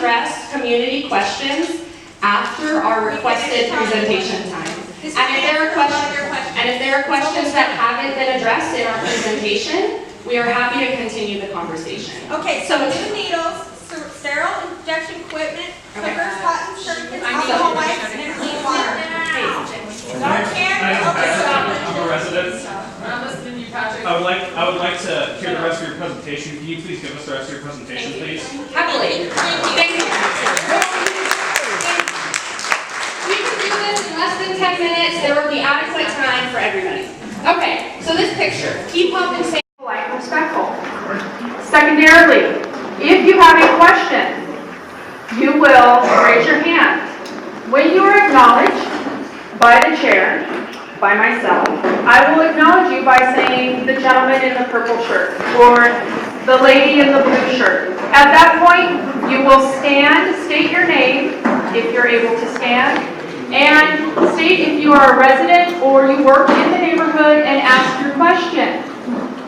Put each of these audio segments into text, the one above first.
address community questions after our requested presentation time. And if there are questions that haven't been addressed in our presentation, we are happy to continue the conversation. Okay, so new needles, sterile injection equipment, cookers, cotton certificates, alcohol wipes, and clean water. Dark hair? Okay, I'm a resident. I'm listening to you, Patrick. I would like to hear the rest of your presentation. Can you please give us the rest of your presentation, please? Happily. Thank you. We can do this in less than 10 minutes. There will be adequate time for everybody. Okay, so this picture. Keep up and say polite and respectful. Secondarily, if you have a question, you will raise your hand. When you are acknowledged by the chair, by myself, I will acknowledge you by saying the gentleman in the purple shirt or the lady in the blue shirt. At that point, you will stand, state your name if you're able to stand, and state if you are a resident or you work in the neighborhood and ask your question.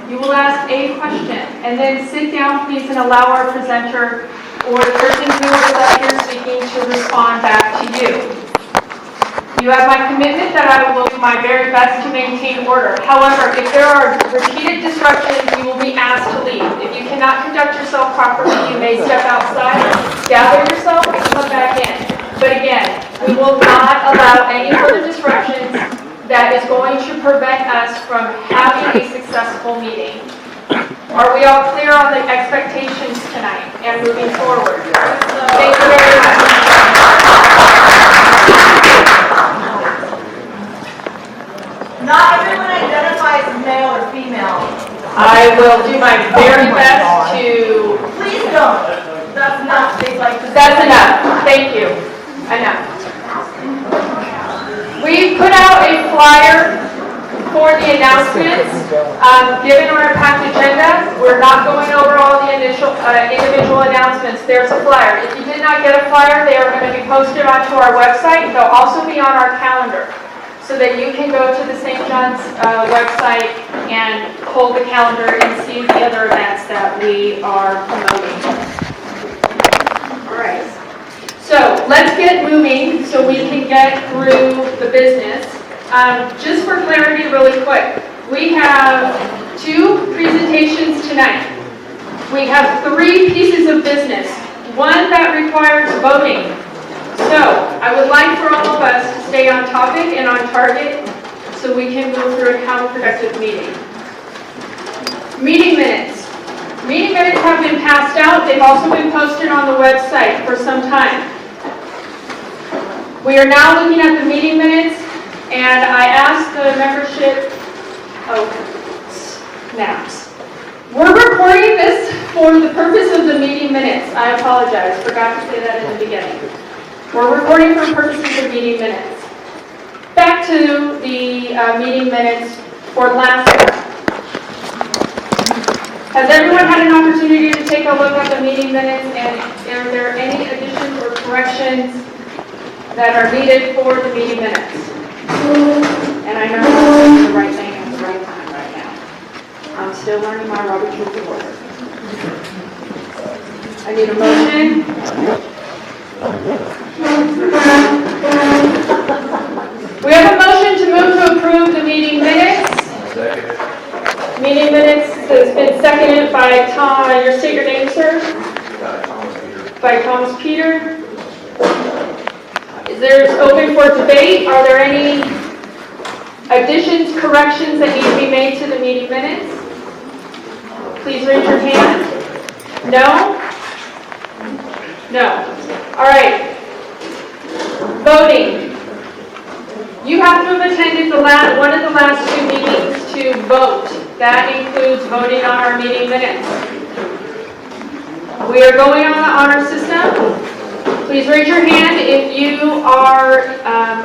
You will ask a question and then sit down, please, and allow our presenter or the person who is up here speaking to respond back to you. You have my commitment that I will do my very best to maintain order. However, if there are repeated disruptions, you will be asked to leave. If you cannot conduct yourself properly, you may step outside, gather yourself, and come back in. But again, we will not allow any further disruptions that is going to prevent us from having a successful meeting. Are we all clear on the expectations tonight and moving forward? Thank you very much. Not everyone identifies as male or female. I will do my very best to... Please don't. That's enough. That's enough. Thank you. Enough. We put out a flyer for the announcements. Given our packed agenda, we're not going over all the individual announcements. There's a flyer. If you did not get a flyer, they are going to be posted onto our website. They'll also be on our calendar so that you can go to the St. John's website and pull the calendar and see the other events that we are promoting. All right. So let's get moving so we can get through the business. Just for clarity really quick, we have 2 presentations tonight. We have 3 pieces of business, one that requires voting. So I would like for all of us to stay on topic and on target so we can move through and have a productive meeting. Meeting minutes. Meeting minutes have been passed out. They've also been posted on the website for some time. We are now looking at the meeting minutes, and I asked the membership, snaps. We're recording this for the purpose of the meeting minutes. I apologize, forgot to say that in the beginning. We're recording for purposes of meeting minutes. Back to the meeting minutes for last month. Has everyone had an opportunity to take a look at the meeting minutes, and are there any additions or corrections that are needed for the meeting minutes? And I know I'm doing the right thing at the right time right now. I'm still learning my Robert's Rules of Order. I need a motion. We have a motion to move to approve the meeting minutes. Meeting minutes has been seconded by Tom. State your name, sir. By Thomas Peter. Is there open for debate? Are there any additions, corrections that need to be made to the meeting minutes? Please raise your hand. No? No. All right. Voting. You have to have attended one of the last 2 meetings to vote. That includes voting on our meeting minutes. We are going on our system. Please raise your hand if you are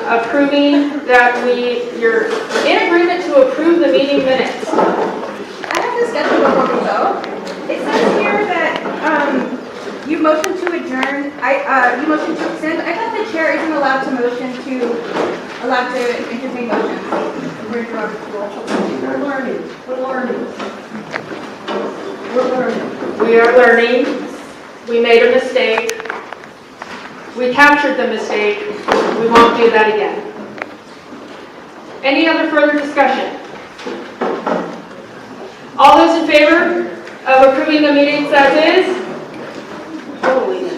approving that you're in agreement to approve the meeting minutes. I have to schedule before we go. It says here that you motion to adjourn. You motion to extend. I thought the chair isn't allowed to entertain motions. We're learning. We are learning. We made a mistake. We captured the mistake. We won't do that again. Any other further discussion? All those in favor of approving the meetings as is? Holy shit.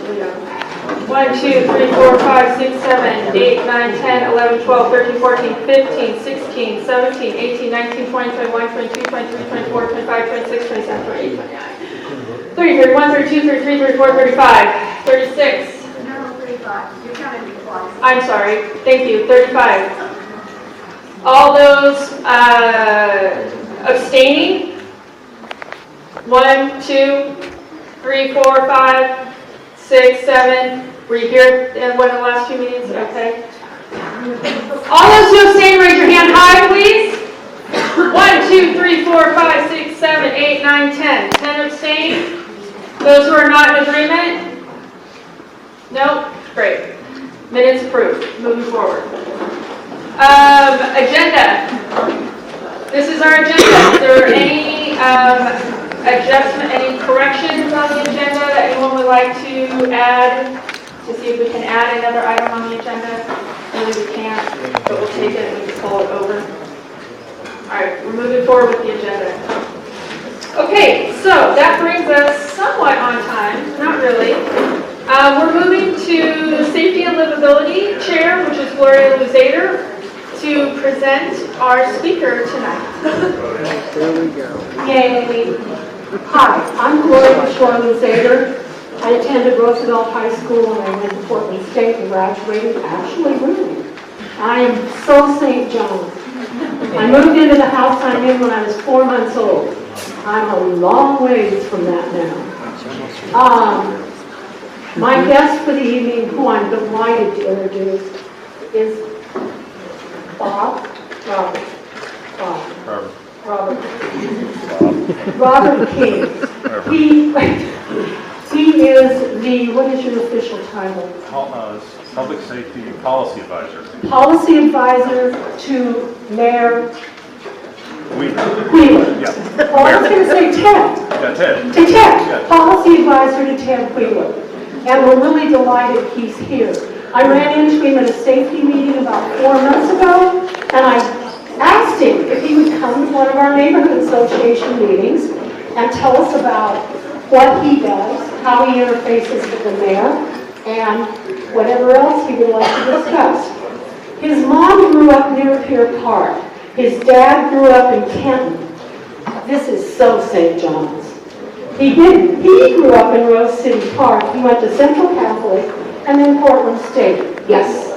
1, 2, 3, 4, 5, 6, 7, 8, 9, 10, 11, 12, 13, 14, 15, 16, 17, 18, 19, 20, 21, 22, 23, 24, 25, 26, 27, 28, 29, 30, 31, 32, 33, 34, 35, 36. No, 35. You counted me twice. I'm sorry. Thank you. 35. All those abstaining? 1, 2, 3, 4, 5, 6, 7. Were you here in one of the last 2 meetings? Okay. All those who abstain, raise your hand high, please. 1, 2, 3, 4, 5, 6, 7, 8, 9, 10. 10 abstain. Those who are not in agreement? Nope. Great. Minutes approved. Moving forward. Agenda. This is our agenda. Is there any adjustment, any corrections on the agenda that anyone would like to add? To see if we can add another item on the agenda? Really we can't, but we'll take it and we can pull it over. Alright, we're moving forward with the agenda. Okay, so that brings us somewhat on time, not really. We're moving to Safety and Livability Chair, which is Gloria Luzader, to present our speaker tonight. There we go. Yay. Hi, I'm Cory Luzader. I attended Roosevelt High School and I went to Portland State and graduated actually really. I am so St. John. I moved into the house I'm in when I was 4 months old. I'm a long ways from that now. My guest for the evening, who I'm delighted to introduce, is Robert King. He is the, what is your official title? Public Safety Policy Advisor. Policy Advisor to Mayor Wheeler. Yeah. Oh, I was going to say Ted. Yeah, Ted. To Ted. Yeah. Policy Advisor to Ted Wheeler. And we're really delighted he's here. I ran into him at a safety meeting about 4 months ago, and I asked him if he would come to one of our neighborhood association meetings and tell us about what he does, how he interfaces with the mayor, and whatever else he would like to discuss. His mom grew up near Pier Park. His dad grew up in Kenton. This is so St. John's. He grew up in Rose City Park. He went to Central Catholic and then Portland State. Yes.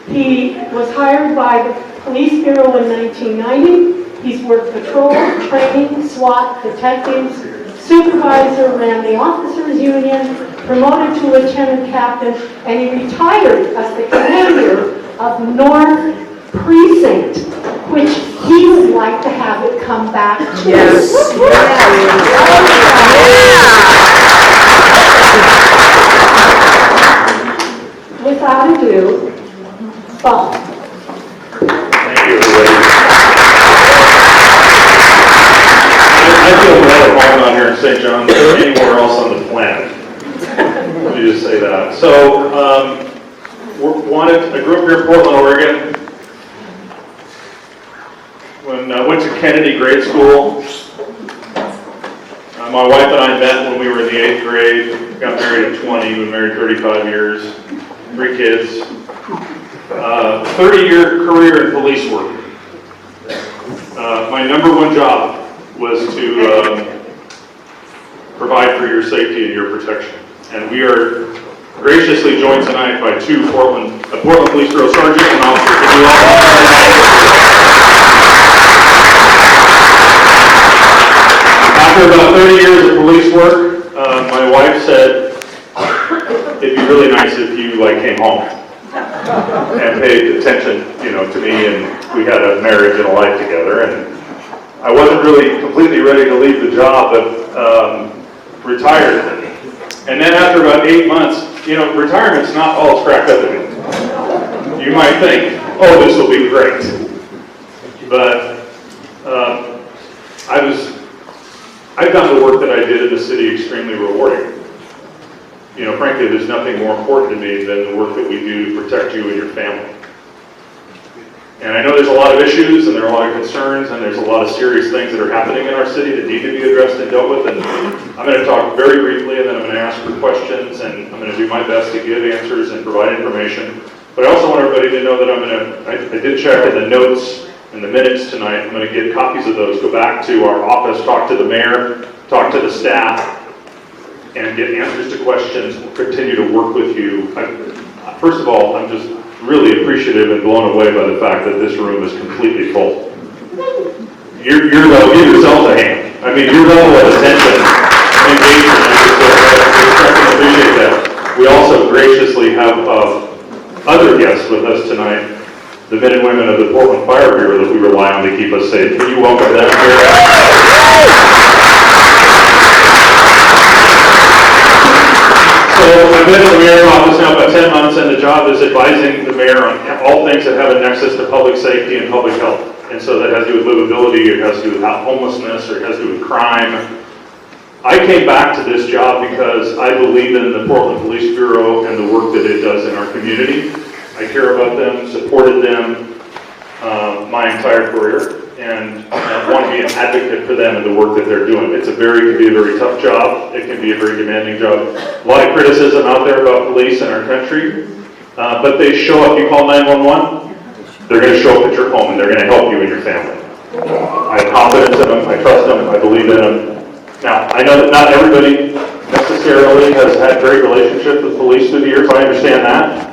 He was hired by the Police Bureau in 1990. He's worked patrol, training, SWAT, detectives, supervisor, ran the officers union, promoted to lieutenant captain, and he retired as the commander of North Precinct, which he would like to have it come back to. Yes. Without ado, Bob. Thank you, everybody. I feel more at home out here in St. John than anywhere else on the planet. Let me just say that. So, I grew up here in Portland, Oregon. When I went to Kennedy grade school, my wife and I met when we were in the 8th grade, got married at 20, been married 35 years, 3 kids, 30-year career in police work. My number one job was to provide for your safety and your protection. And we are graciously joined tonight by 2 Portland Police Bureau Sergeant and Officer. After about 30 years of police work, my wife said, it'd be really nice if you came home and paid attention, to me, and we had a marriage and a life together. And I wasn't really completely ready to leave the job, but retired. And then after about 8 months, retirement's not all it's cracked up to be. You might think, oh, this will be great. But I found the work that I did in the city extremely rewarding. you know, frankly, there's nothing more important to me than the work that we do to protect you and your family. And I know there's a lot of issues and there are a lot of concerns and there's a lot of serious things that are happening in our city that need to be addressed and dealt with. And I'm going to talk very briefly and then I'm going to ask for questions and I'm going to do my best to give answers and provide information. But I also want everybody to know that I did check in the notes and the minutes tonight. I'm going to get copies of those, go back to our office, talk to the mayor, talk to the staff, and get answers to questions. We'll continue to work with you. First of all, I'm just really appreciative and blown away by the fact that this room is completely full. You're level, give yourselves a hand. I mean, your level of attention and engagement, I can appreciate that. We also graciously have other guests with us tonight, the men and women of the Portland Fire Bureau that we rely on to keep us safe. Can you welcome them here? So I've been in the mayor's office now about 10 months, and the job is advising the mayor on all things that have a nexus to public safety and public health. And so that has to do with livability, it has to do with homelessness, or it has to do with crime. I came back to this job because I believe in the Portland Police Bureau and the work that it does in our community. I care about them, supported them my entire career, and I want to be an advocate for them and the work that they're doing. It can be a very tough job. It can be a very demanding job. A lot of criticism out there about police in our country, but they show up. You call 911, they're going to show up at your home and they're going to help you and your family. I have confidence in them. I trust them. I believe in them. Now, I know that not everybody necessarily has had great relationships with police through the years. I understand that.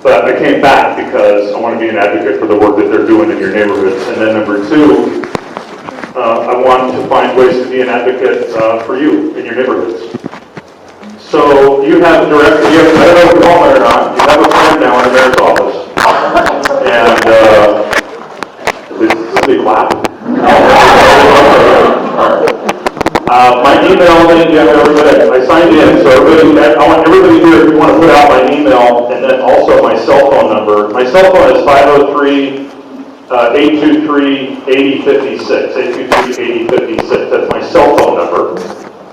But I came back because I want to be an advocate for the work that they're doing in your neighborhoods. And then number two, I want to find ways to be an advocate for you in your neighborhoods. So you have I don't know if you call it or not, you have a friend now in the mayor's office. And, did somebody clap? My email, I signed in, so I want everybody here, if you want to put out my email, and then also my cell phone number. My cell phone is 503-823-8056, 823-8056. That's my cell phone number.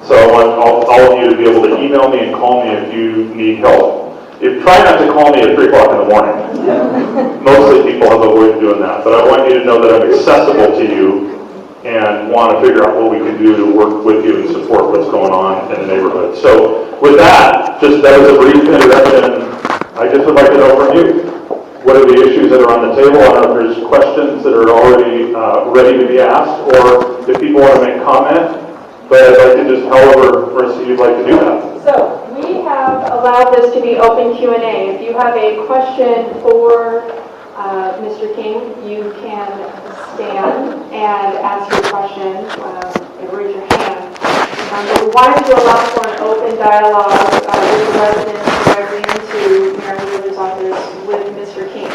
So I want all of you to be able to email me and call me if you need help. Try not to call me at 3 o'clock in the morning. Mostly people have avoided doing that, but I want you to know that I'm accessible to you and want to figure out what we can do to work with you and support what's going on in the neighborhood. So with that was a brief introduction. I just would like to know from you, what are the issues that are on the table? I don't know if there's questions that are already ready to be asked, or if people want to make comment, but I'd like to just, however, Marissa, you'd like to do that. So we have allowed this to be open Q&A. If you have a question for Mr. King, you can stand and ask your question and raise your hand. But we wanted to allow for an open dialogue with the residents directly into Mayor Wheeler's office with Mr. King.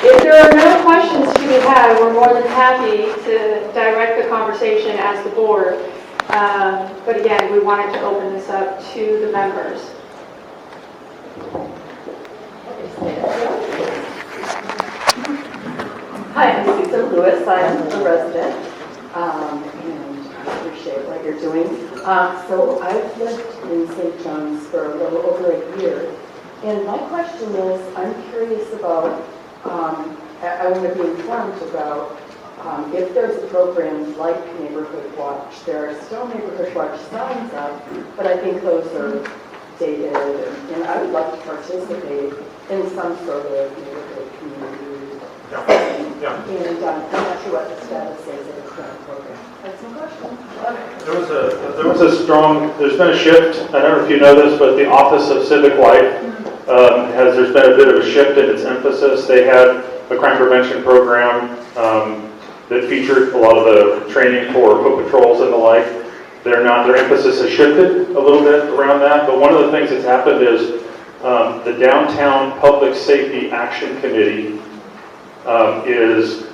If there are no questions to be had, we're more than happy to direct the conversation as the board. But again, we wanted to open this up to the members. Hi, I'm Susan Lewis. I'm a resident, and I appreciate what you're doing. So I've lived in St. John's for a little over a year, and my question is, I'm curious about, I want to be informed about if there's a program like Neighborhood Watch. There are still Neighborhood Watch signs up, but I think those are dated, and I would like to participate in some sort of neighborhood community. Yeah. And I'm not sure what the status is of the current program. That's my question. There's been a shift. I don't know if you know this, but the Office of Civic Life there's been a bit of a shift in its emphasis. They had a crime prevention program that featured a lot of the training for foot patrols and the like. Their emphasis has shifted a little bit around that, but one of the things that's happened is the Downtown Public Safety Action Committee is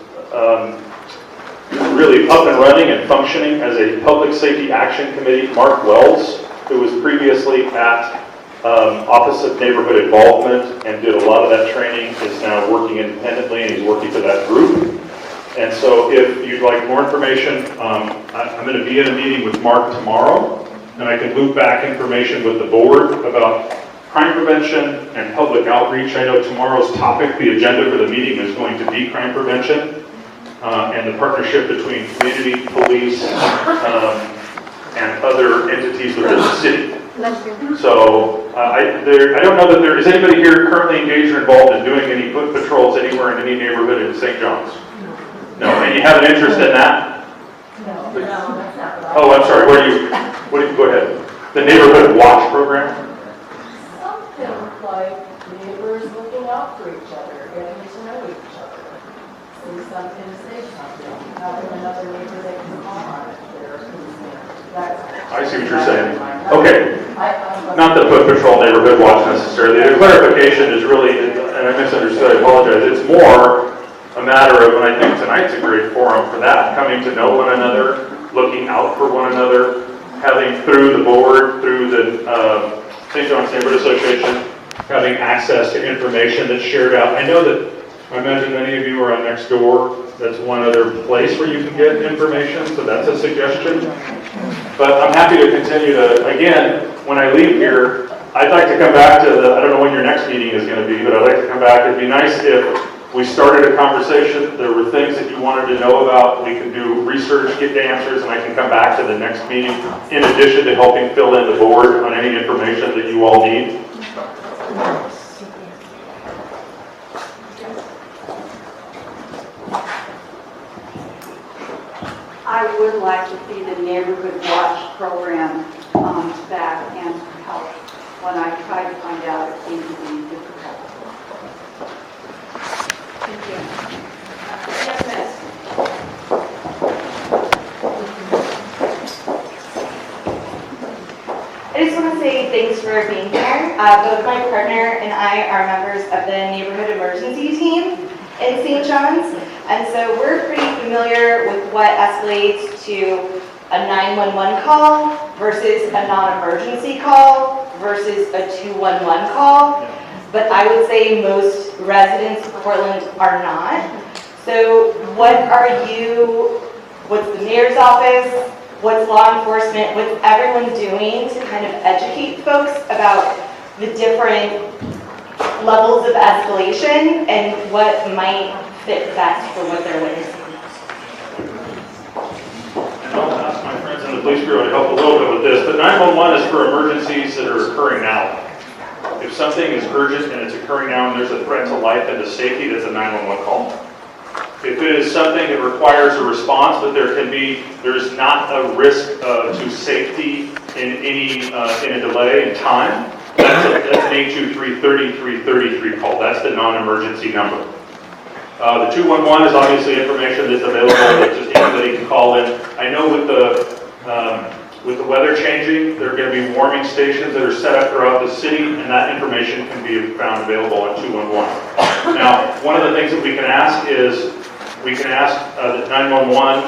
really up and running and functioning as a public safety action committee. Mark Wells, who was previously at Office of Neighborhood Involvement and did a lot of that training, is now working independently and he's working for that group. And so if you'd like more information, I'm going to be in a meeting with Mark tomorrow and I can loop back information with the board about crime prevention and public outreach. I know tomorrow's topic, the agenda for the meeting is going to be crime prevention and the partnership between community, police, and other entities within the city. So I don't know that there is anybody here currently engaged or involved in doing any foot patrols anywhere in any neighborhood in St. John's. No, and you have an interest in that? No, that's not what Oh, I'm sorry. What do you go ahead? The neighborhood watch program. Something like neighbors looking out for each other, getting to know each other. See something, say something, having another neighbor they can call on if they're concerned. I see what you're saying. Okay. Not the foot patrol neighborhood watch necessarily. The clarification is really, and I misunderstood, I apologize. It's more a matter of, and I think tonight's a great forum for that, coming to know one another, looking out for one another, having through the board, through the St. John's Neighborhood Association, having access to information that's shared out. I know that, I imagine many of you are on Nextdoor. That's one other place where you can get information, so that's a suggestion. But I'm happy to continue to, again, when I leave here, I'd like to come back to I don't know when your next meeting is going to be, but I'd like to come back. It'd be nice if we started a conversation, there were things that you wanted to know about, we can do research, get the answers, and I can come back to the next meeting in addition to helping fill in the board on any information that you all need. I would like to see the neighborhood watch program back and help. When I tried to find out, it seemed to be difficult. Thank you. Yes, miss. I just want to say thanks for being here. Both my partner and I are members of the neighborhood emergency team in St. John's, and so we're pretty familiar with what escalates to a 911 call versus a non-emergency call versus a 211 call. But I would say most residents of Portland are not. So what's the mayor's office, what's law enforcement, what's everyone doing to kind of educate folks about the different levels of escalation and what might fit best for what they're witnessing? I'll ask my friends in the police bureau to help a little bit with this, but 911 is for emergencies that are occurring now. If something is urgent and it's occurring now and there's a threat to life and to safety, that's a 911 call. If it is something that requires a response, but there's not a risk to safety in a delay in time, that's an 823-3333 call. That's the non-emergency number. The 211 is obviously information that's available that just anybody can call in. I know with the weather changing, there are going to be warming stations that are set up throughout the city, and that information can be found available on 211. Now, one of the things that we can ask is, we can ask the 911,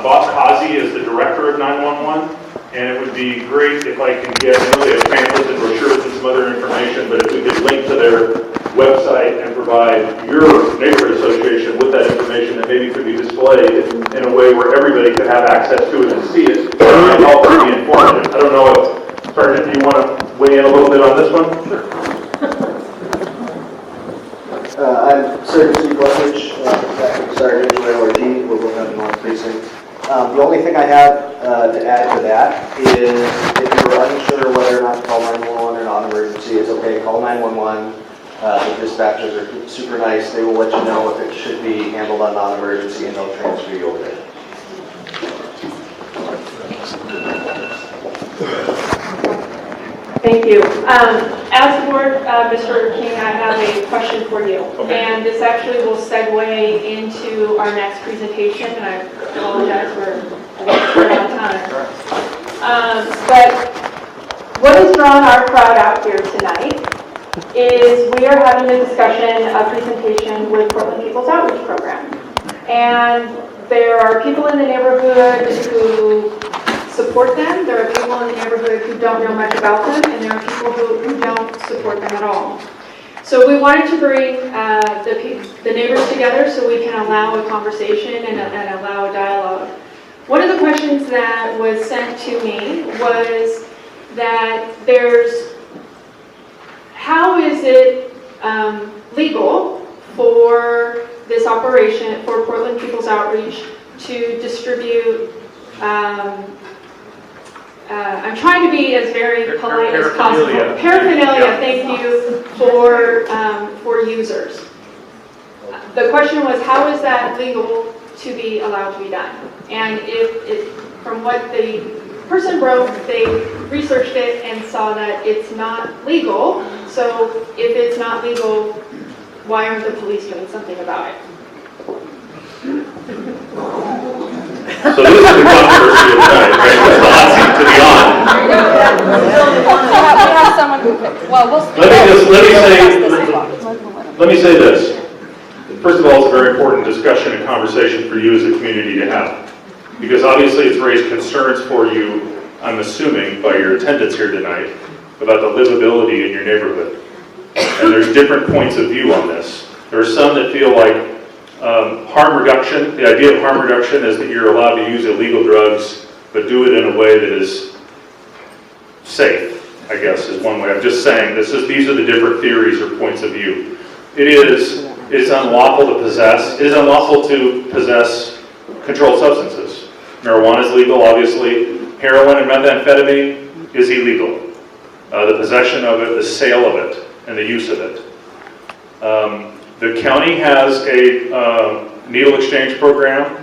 Bob Kazi is the director of 911, and it would be great if I can get, I know they have pamphlets and brochures and some other information, but if we could link to their website and provide your neighborhood association with that information that maybe could be displayed in a way where everybody could have access to it and see it, and help them be informative. I don't know if, Sergeant, do you want to weigh in a little bit on this one? Sure. I'm Sergeant Steve Westridge, Sergeant JLRD, we're both out in North Precinct. The only thing I have to add to that is if you're unsure whether or not to call 911 or non-emergency, it's okay, call 911. The dispatchers are super nice. They will let you know if it should be handled on non-emergency and they'll transfer you over there. Thank you. As the board, Mr. King, I have a question for you. Okay. And this actually will segue into our next presentation, and I apologize for running out of time. But what has drawn our crowd out here tonight is we are having a discussion, a presentation with Portland People's Outreach Program. And there are people in the neighborhood who support them, there are people in the neighborhood who don't know much about them, and there are people who don't support them at all. So we wanted to bring the neighbors together so we can allow a conversation and allow a dialogue. One of the questions that was sent to me was, that how is it legal for this operation, for Portland People's Outreach, to distribute, I'm trying to be as very polite as possible. Paraphernalia, thank you, for users. The question was, how is that legal to be allowed to be done? And from what the person wrote, they researched it and saw that it's not legal. So if it's not legal, why aren't the police doing something about it? So this is the controversy of tonight, right? That's the hot seat to be on. We have someone who could, well, Let me say this. First of all, it's a very important discussion and conversation for you as a community to have. Because obviously it's raised concerns for you, I'm assuming, by your attendance here tonight, about the livability in your neighborhood. And there's different points of view on this. There are some that feel like harm reduction, the idea of harm reduction is that you're allowed to use illegal drugs, but do it in a way that is safe, I guess, is one way. I'm just saying, these are the different theories or points of view. It is unlawful to possess. It is unlawful to possess controlled substances. Marijuana is legal, obviously. Heroin and methamphetamine is illegal. The possession of it, the sale of it, and the use of it. The county has a needle exchange program.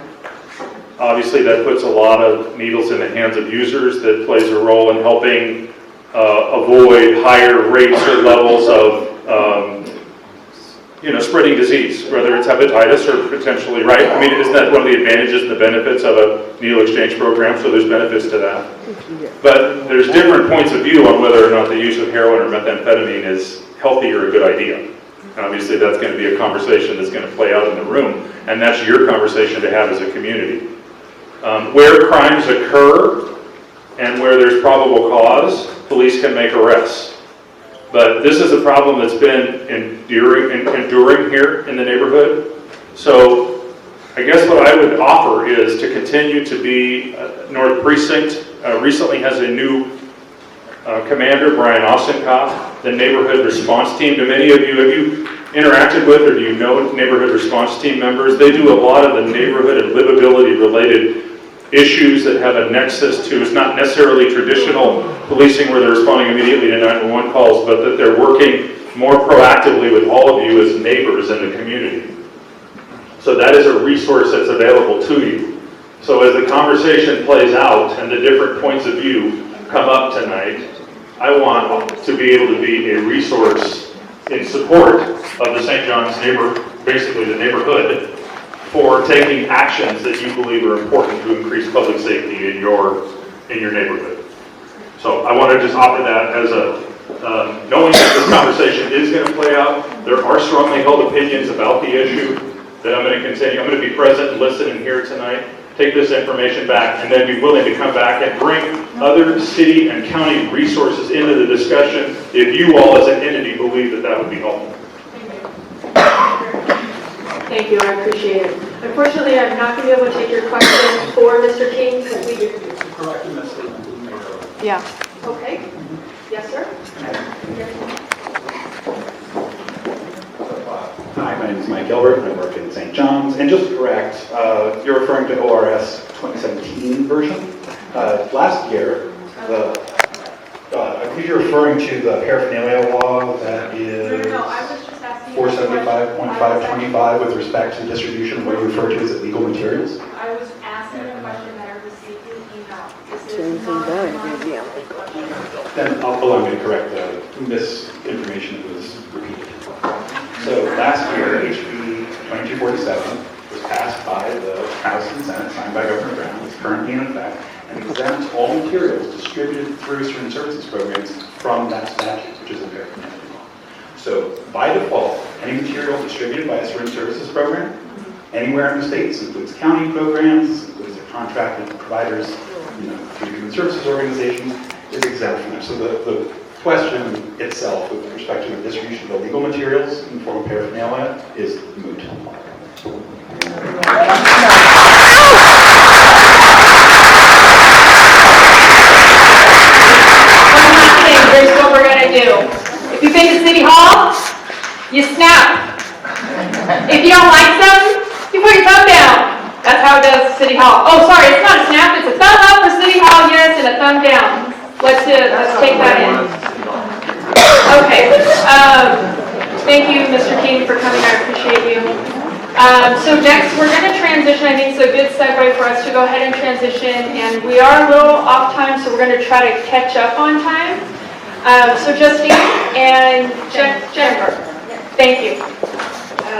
Obviously, that puts a lot of needles in the hands of users. That plays a role in helping avoid higher rates or levels of spreading disease, whether it's hepatitis or potentially, right? I mean, isn't that one of the advantages and the benefits of a needle exchange program? So there's benefits to that. But there's different points of view on whether or not the use of heroin or methamphetamine is healthy or a good idea. And obviously, that's going to be a conversation that's going to play out in the room, and that's your conversation to have as a community. Where crimes occur and where there's probable cause, police can make arrests. But this is a problem that's been enduring here in the neighborhood. So I guess what I would offer is to continue to be North Precinct recently has a new commander, Brian Ostenkopf, the neighborhood response team. Do many of you, have you interacted with or do you know neighborhood response team members? They do a lot of the neighborhood and livability related issues that have a nexus to, it's not necessarily traditional policing where they're responding immediately to 911 calls, but that they're working more proactively with all of you as neighbors in the community. So that is a resource that's available to you. So as the conversation plays out and the different points of view come up tonight, I want to be able to be a resource in support of the St. John's basically the neighborhood, for taking actions that you believe are important to increase public safety in your neighborhood. So I want to just offer that as knowing that this conversation is going to play out. There are strongly held opinions about the issue that I'm going to continue. I'm going to be present and listen and hear tonight, take this information back, and then be willing to come back and bring other city and county resources into the discussion if you all as an entity believe that would be helpful. Thank you, I appreciate it. Unfortunately, I'm not going to be able to take your question for Mr. King because we do. yeah. Okay. Yes, sir. Hi, my name is Mike Gilbert, and I work in St. John's. And just to correct, you're referring to ORS 2017 version. Last year, I believe you're referring to the paraphernalia law that is No, I was just asking. 475.525 with respect to distribution of what you refer to as illegal materials. I was asking a question that I received in email. This Same is thing not that my- I did, yeah. Then allow me to correct the misinformation that was repeated. So last year, HB 2247 was passed by the House and Senate, signed by Governor Brown. It's currently in effect and exempts all materials distributed through student services programs from that statute, which is a paraphernalia law. So by default, any material distributed by a student services program anywhere in the state, this includes county programs, this includes the contracted providers, through human services organizations, is exempt from that. So the question itself with respect to the distribution of illegal materials in the form of paraphernalia is moot. You snap. If you don't like something, you put your thumb down. That's how it does City Hall. Oh, sorry, it's not a snap, it's a thumb up for City Hall, yes, and a thumb down. Let's take that in. Okay, thank you, Mr. King, for coming, I appreciate you. So next, we're gonna transition. I think it's a good segue for us to go ahead and transition, and we are a little off time, so we're gonna try to catch up on time. So Justine and Jennifer, thank you.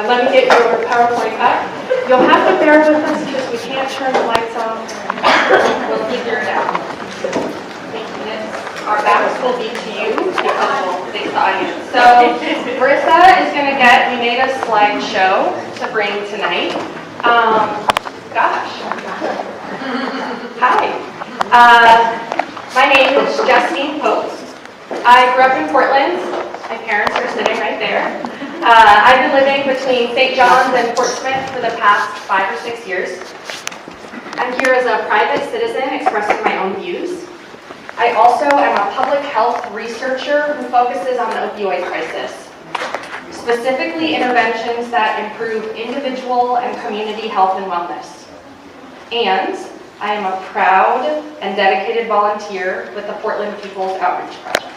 Let me get your PowerPoint up. You'll have to bear with us because we can't turn the lights off. We'll figure it out. Our backs will be to you because we'll face the audience. So Marissa is going to we made a slideshow to bring tonight. Gosh. Hi. My name is Justine Post. I grew up in Portland. My parents are sitting right there. I've been living between St. John's and Portsmouth for the past 5 or 6 years. I'm here as a private citizen expressing my own views. I also am a public health researcher who focuses on the opioid crisis, specifically interventions that improve individual and community health and wellness. And I am a proud and dedicated volunteer with the Portland People's Outreach Project.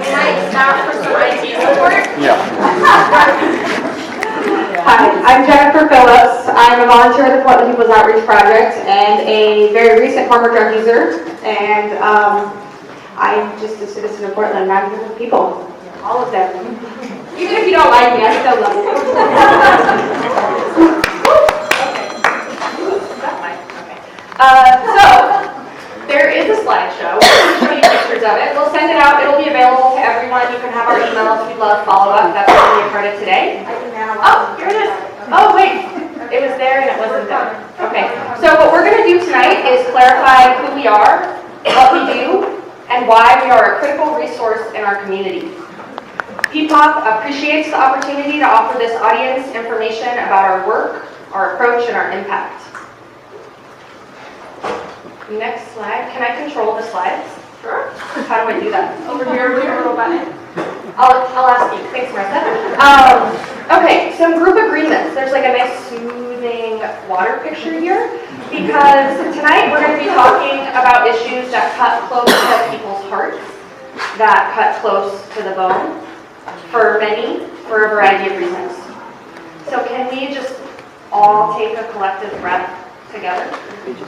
Might stop for some IT support. Yeah. Hi, I'm Jennifer Phillips. I'm a volunteer at the Portland People's Outreach Project and a very recent former drug user. And I'm just a citizen of Portland. I'm here with people, all of them. Even if you don't like me, I still love you. So, there is a slideshow. We'll show you pictures of it. We'll send it out. It'll be available to everyone. You can have our email if you'd love follow-up. That's going to be a part of today. Oh, here it is. Oh, wait. It was there and it wasn't there. Okay. So what we're going to do tonight is clarify who we are, what we do, and why we are a critical resource in our community. PPOP appreciates the opportunity to offer this audience information about our work, our approach, and our impact. Next slide. Can I control the slides? Sure. How do I do that? Over here with your little button. I'll ask you. Thanks, Marissa. Okay, some group agreements. There's like a nice smoothing water picture here because tonight we're going to be talking about issues that cut close to people's hearts, that cut close to the bone, for many, for a variety of reasons. So can we just all take a collective breath together? Thank you.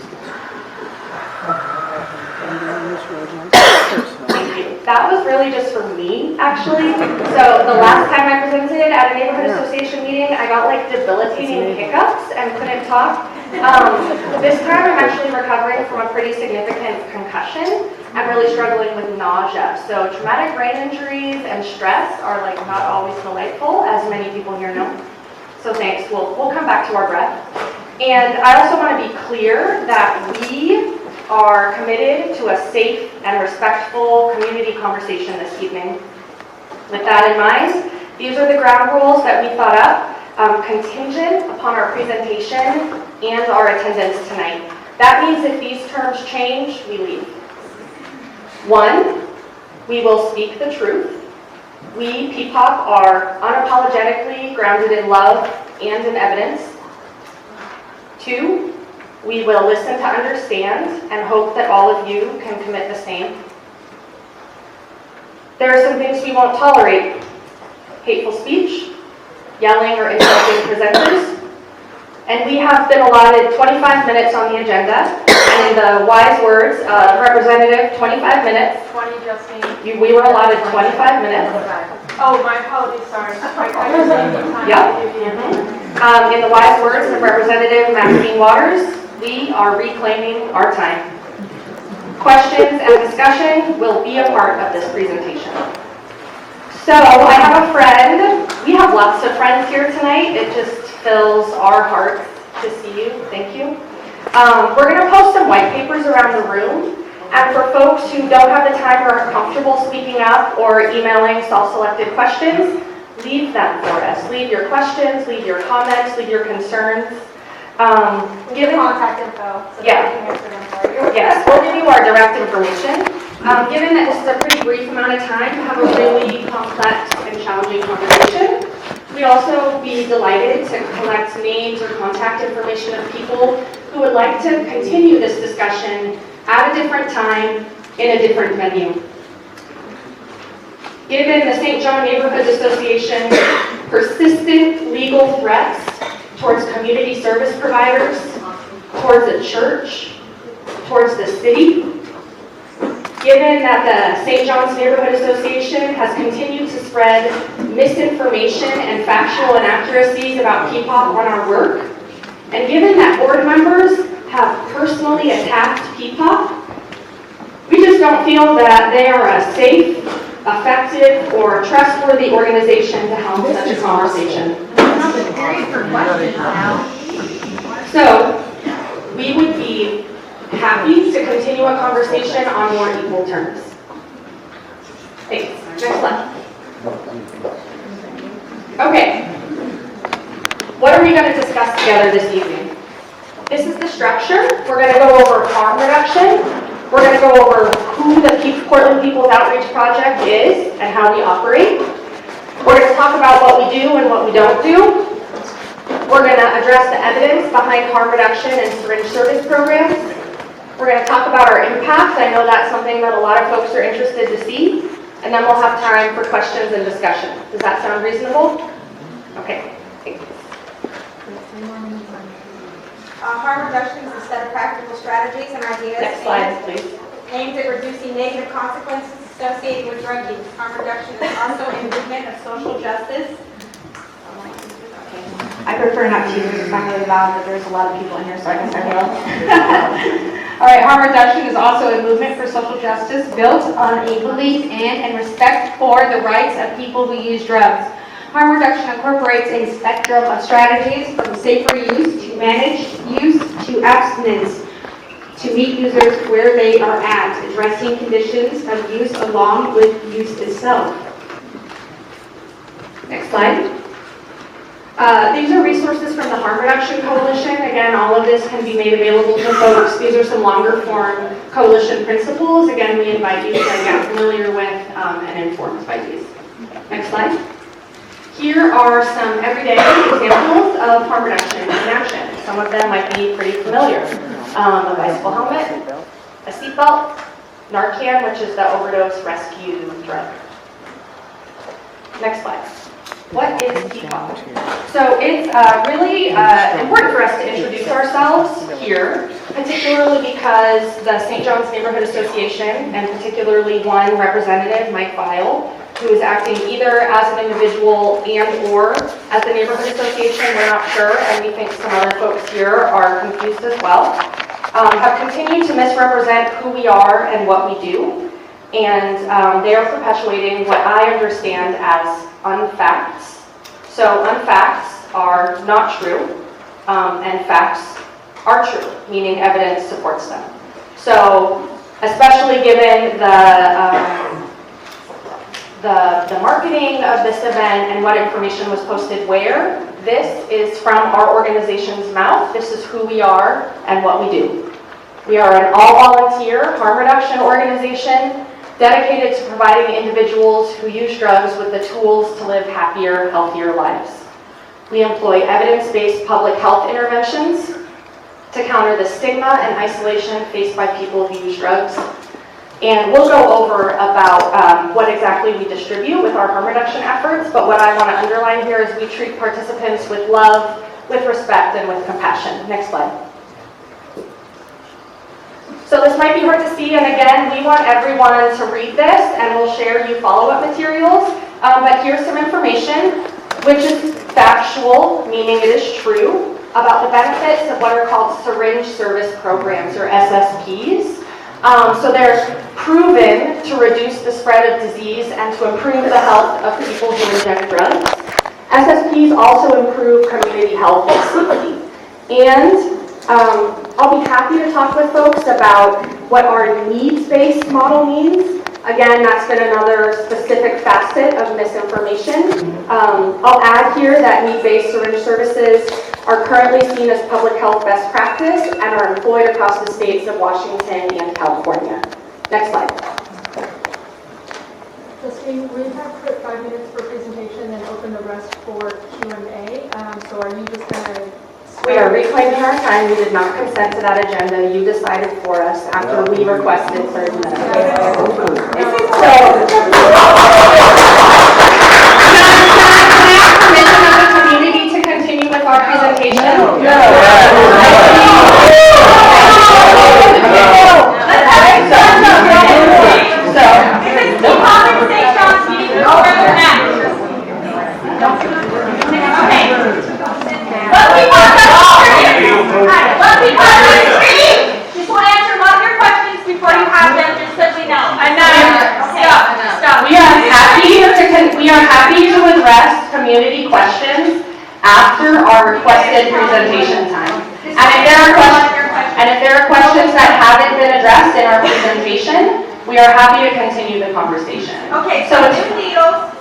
That was really just for me, actually. So the last time I presented at a neighborhood association meeting, I got like debilitating hiccups and couldn't talk. This time I'm actually recovering from a pretty significant concussion. I'm really struggling with nausea. So traumatic brain injuries and stress are like not always delightful, as many people here know. So thanks. We'll come back to our breath. And I also want to be clear that we are committed to a safe and respectful community conversation this evening. With that in mind, these are the ground rules that we thought up, contingent upon our presentation and our attendance tonight. That means if these terms change, we leave. 1, we will speak the truth. We, PPOP, are unapologetically grounded in love and in evidence. 2, we will listen to understand and hope that all of you can commit the same. There are some things we won't tolerate: hateful speech, yelling or insulting presenters, and we have been allotted 25 minutes on the agenda, and in the wise words of Representative, 25 minutes. 20, Justine. We were allotted 25 minutes. Oh, my apologies, sorry. Yep. In the wise words of Representative Maxine Waters, we are reclaiming our time. Questions and discussion will be a part of this presentation. So I have a friend. We have lots of friends here tonight. It just fills our hearts to see you. Thank you. We're going to post some white papers around the room. And for folks who don't have the time or are comfortable speaking up or emailing self-selected questions, leave them for us. Leave your questions, leave your comments, leave your concerns. Give contact info so that we can answer them for you. Yes, we'll give you our direct information. Given that this is a pretty brief amount of time to have a really complex and challenging conversation, we'd also be delighted to collect names or contact information of people who would like to continue this discussion at a different time in a different venue. Given the St. John Neighborhood Association's persistent legal threats towards community service providers, towards the church, towards the city, given that the St. John's Neighborhood Association has continued to spread misinformation and factual inaccuracies about P-POP on our work, and given that board members have personally attacked P-POP, we just don't feel that they are a safe, effective, or trustworthy organization to helm such a conversation. So, we would be happy to continue a conversation on more equal terms. Thanks. Next slide. Okay. What are we going to discuss together this evening? This is the structure. We're going to go over harm reduction. We're going to go over who the Portland People's Outreach Project is and how we operate. We're going to talk about what we do and what we don't do. We're going to address the evidence behind harm reduction and syringe service programs. We're going to talk about our impact. I know that's something that a lot of folks are interested to see. And then we'll have time for questions and discussion. Does that sound reasonable? Okay. Thank you. Harm reduction is a set of practical strategies and ideas Next slide, please. aimed at reducing negative consequences associated with drug use. Harm reduction is also a movement of social justice. I prefer not to use it really loud, but there's a lot of people in here, so I guess I will. All right, harm reduction is also a movement for social justice built on a belief in and respect for the rights of people who use drugs. Harm reduction incorporates a spectrum of strategies from safer use to managed use to abstinence to meet users where they are at, addressing conditions of use along with use itself. Next slide. These are resources from the Harm Reduction Coalition. Again, all of this can be made available to folks. These are some longer form coalition principles. Again, we invite you to get familiar with and informed by these. Next slide. Here are some everyday examples of harm reduction in action. Some of them might be pretty familiar. A bicycle helmet, a seatbelt, Narcan, which is the overdose rescue drug. Next slide. What is P-POP? So it's really important for us to introduce ourselves here, particularly because the St. John's Neighborhood Association, and particularly one representative, Mike Weil, who is acting either as an individual and or as the neighborhood association, we're not sure, and we think some other folks here are confused as well, have continued to misrepresent who we are and what we do, and they are perpetuating what I understand as unfacts. So unfacts are not true, and facts are true, meaning evidence supports them. So especially given the marketing of this event and what information was posted where, this is from our organization's mouth. This is who we are and what we do. We are an all-volunteer harm reduction organization dedicated to providing individuals who use drugs with the tools to live happier, healthier lives. We employ evidence-based public health interventions to counter the stigma and isolation faced by people who use drugs. And we'll go over about what exactly we distribute with our harm reduction efforts, but what I want to underline here is we treat participants with love, with respect, and with compassion. Next slide. So this might be hard to see, and again, we want everyone to read this, and we'll share you follow-up materials, but here's some information, which is factual, meaning it is true, about the benefits of what are called syringe service programs, or SSPs. So they're proven to reduce the spread of disease and to improve the health of people who inject drugs. SSPs also improve community health and safety. And I'll be happy to talk with folks about what our needs-based model means. Again, that's been another specific facet of misinformation. I'll add here that need-based syringe services are currently seen as public health best practice and are employed across the states of Washington and California. Next slide. Justine, we have put 5 minutes for presentation and open the rest for Q&A. So are you just going to... We are reclaiming our time. We did not consent to that agenda. You decided for us after we requested 30 minutes. Permission of the community to continue with our presentation? Just want to answer a lot of your questions before you have them, just so we know. Stop. We are happy to address community questions after our requested presentation time. And if there are questions that haven't been addressed in our presentation, we are happy to continue the conversation. Okay, so new needles,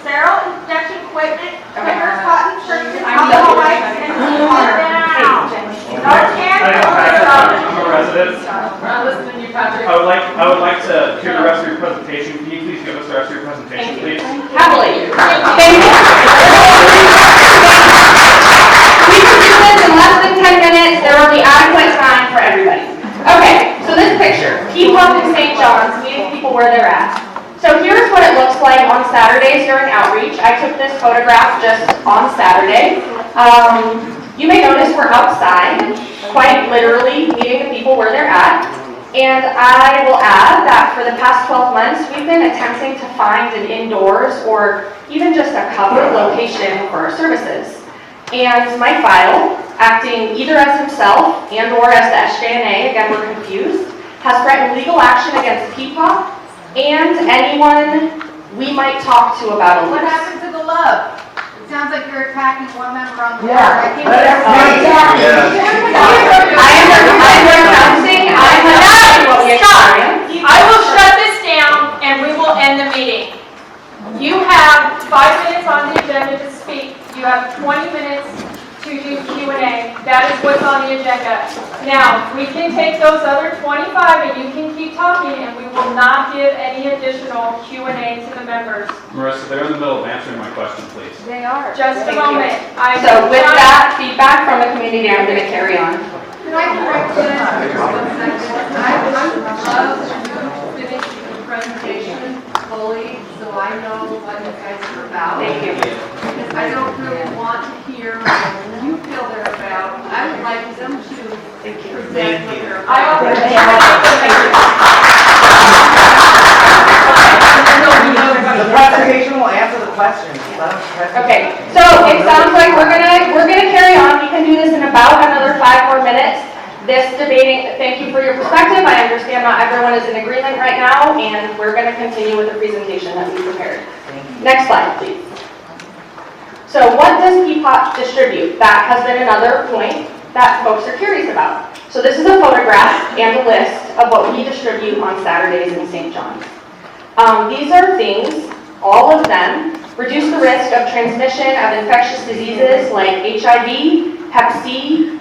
sterile injection equipment, cleaners, cotton, surgery, alcohol wipes, and water. I'm a resident. I'm listening to you, Patrick. I would like to hear the rest of your presentation. Can you please give us the rest of your presentation, please? Happily. Thank you. We can do this in less than 10 minutes. There will be adequate time for everybody. Okay, so this picture, Keep Up in St. John's, meeting people where they're at. So here's what it looks like on Saturdays during outreach. I took this photograph just on Saturday. You may notice we're outside, quite literally meeting the people where they're at. And I will add that for the past 12 months, we've been attempting to find an indoors or even just a covered location for our services. And Mike File, acting either as himself and or as the SJNA, again we're confused, has threatened legal action against PPOP and anyone we might talk to about a What lease. happened to the love? It sounds like you're attacking one member on the board. Yeah. I think I will shut this down and we will end the meeting. You have 5 minutes on the agenda to speak. You have 20 minutes to do Q&A. That is what's on the agenda. Now, we can take those other 25 and you can keep talking and we will not give any additional Q&A to the members. Marissa, they're in the middle of answering my question, please. They are. Just a Thank you. moment. So with that feedback from the community, I'm going to carry on. Can I correct you? I would love to finish the presentation fully, so I know what you guys are about. Thank you. Because I don't really want to hear what you feel they're about. I would like them to present what they're about. The presentation will answer the questions. Okay, so it sounds like we're gonna carry on. We can do this in about another 5 more minutes. This debating, thank you for your perspective. I understand not everyone is in agreement right now, and we're gonna continue with the presentation that we prepared. Next slide, please. So what does PPOP distribute? That has been another point that folks are curious about. So this is a photograph and a list of what we distribute on Saturdays in St. John's. These are things, all of them, reduce the risk of transmission of infectious diseases like HIV, Hep C,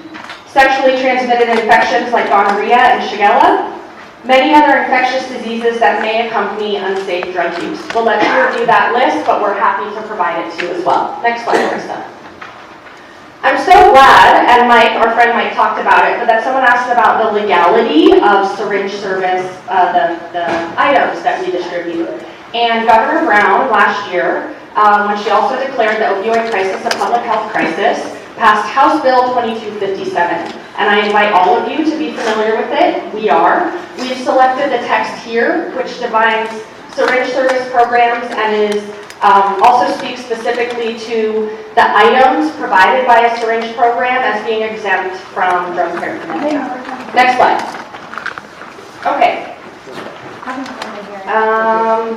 sexually transmitted infections like gonorrhea and Shigella, many other infectious diseases that may accompany unsafe drug use. We'll let you review that list, but we're happy to provide it to you as well. Next slide, Krista. I'm so glad, and Mike, our friend Mike, talked about it, but that someone asked about the legality of syringe service, the items that we distribute. And Governor Brown last year, when she also declared the opioid crisis a public health crisis, passed House Bill 2257. And I invite all of you to be familiar with it. We are. We've selected the text here, which defines syringe service programs and is also speaks specifically to the items provided by a syringe program as being exempt from drug paraphernalia. Next slide. Okay.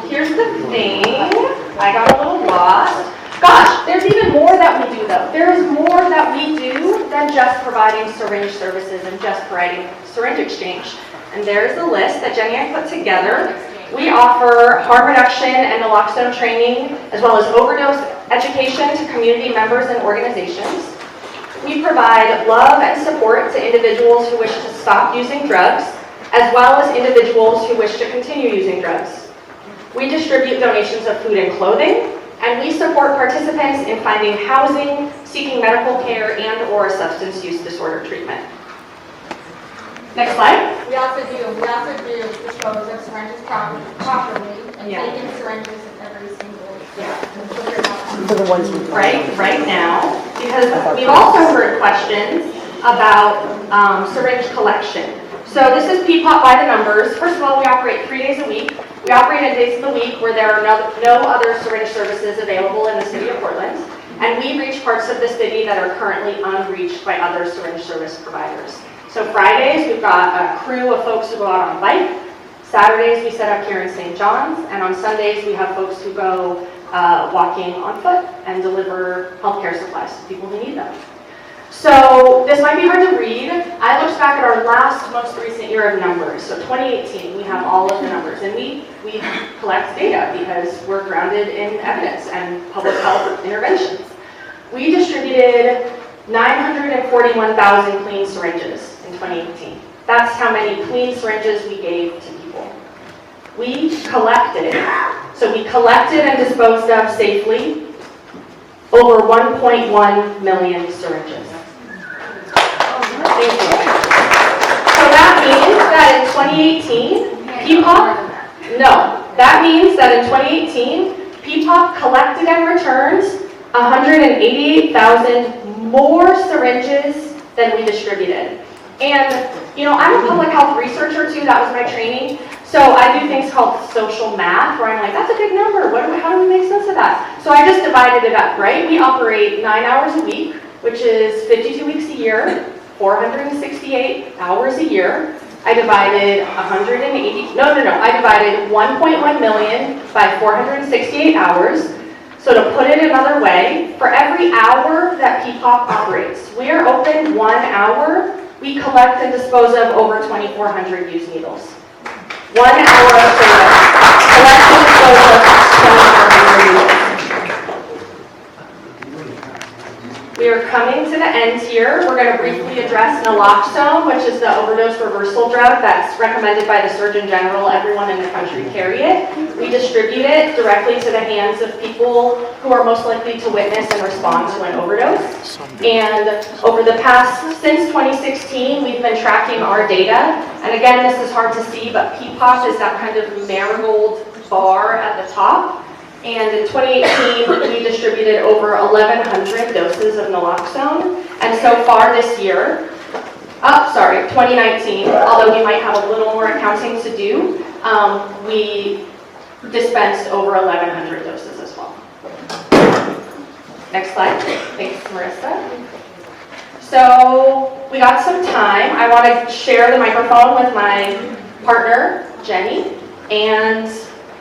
Here's the thing. I got a little lost. Gosh, there's even more that we do though. There is more that we do than just providing syringe services and just providing syringe exchange. And there's the list that Jenny and I put together. We offer harm reduction and naloxone training, as well as overdose education to community members and organizations. We provide love and support to individuals who wish to stop using drugs, as well as individuals who wish to continue using drugs. We distribute donations of food and clothing, and we support participants in finding housing, seeking medical care, and/or substance use disorder treatment. Next slide. We also do dispose of syringes properly and take in syringes in every single, For the ones we Right now, because we've also heard questions about syringe collection. So this is PPOP by the numbers. First of all, we operate 3 days a week. We operate on days of the week where there are no other syringe services available in the city of Portland. And we reach parts of the city that are currently unreached by other syringe service providers. So Fridays, we've got a crew of folks who go out on bike. Saturdays, we set up here in St. John's. And on Sundays, we have folks who go walking on foot and deliver healthcare supplies to people who need them. So this might be hard to read. I looked back at our most recent year of numbers. So 2018, we have all of the numbers. And we collect data because we're grounded in evidence and public health interventions. We distributed 941,000 clean syringes in 2018. That's how many clean syringes we gave to people. We collected and disposed of safely over 1.1 million syringes. Thank you. So that means that in 2018, that means that in 2018, PPOP collected and returned 188,000 more syringes than we distributed. And, I'm a public health researcher too, that was my training. So I do things called social math, where I'm like, that's a big number, how do we make sense of that? So I just divided it up, right? We operate 9 hours a week, which is 52 weeks a year, 468 hours a year. I divided I divided 1.1 million by 468 hours. So to put it another way, for every hour that PPOP operates, we are open 1 hour, we collect and dispose of over 2,400 used needles. 1 hour of service, collect and dispose of 2,400 needles. We are coming to the end here. We're going to briefly address naloxone, which is the overdose reversal drug that's recommended by the Surgeon General. Everyone in the country carry it. We distribute it directly to the hands of people who are most likely to witness and respond to an overdose. And over the since 2016, we've been tracking our data. And again, this is hard to see, but PPOP is that kind of marigold bar at the top. And in 2018, we distributed over 1,100 doses of naloxone. And so far this year, 2019, although we might have a little more accounting to do, we dispensed over 1,100 doses as well. Next slide. Thanks, Marissa. So we got some time. I want to share the microphone with my partner, Jenny, and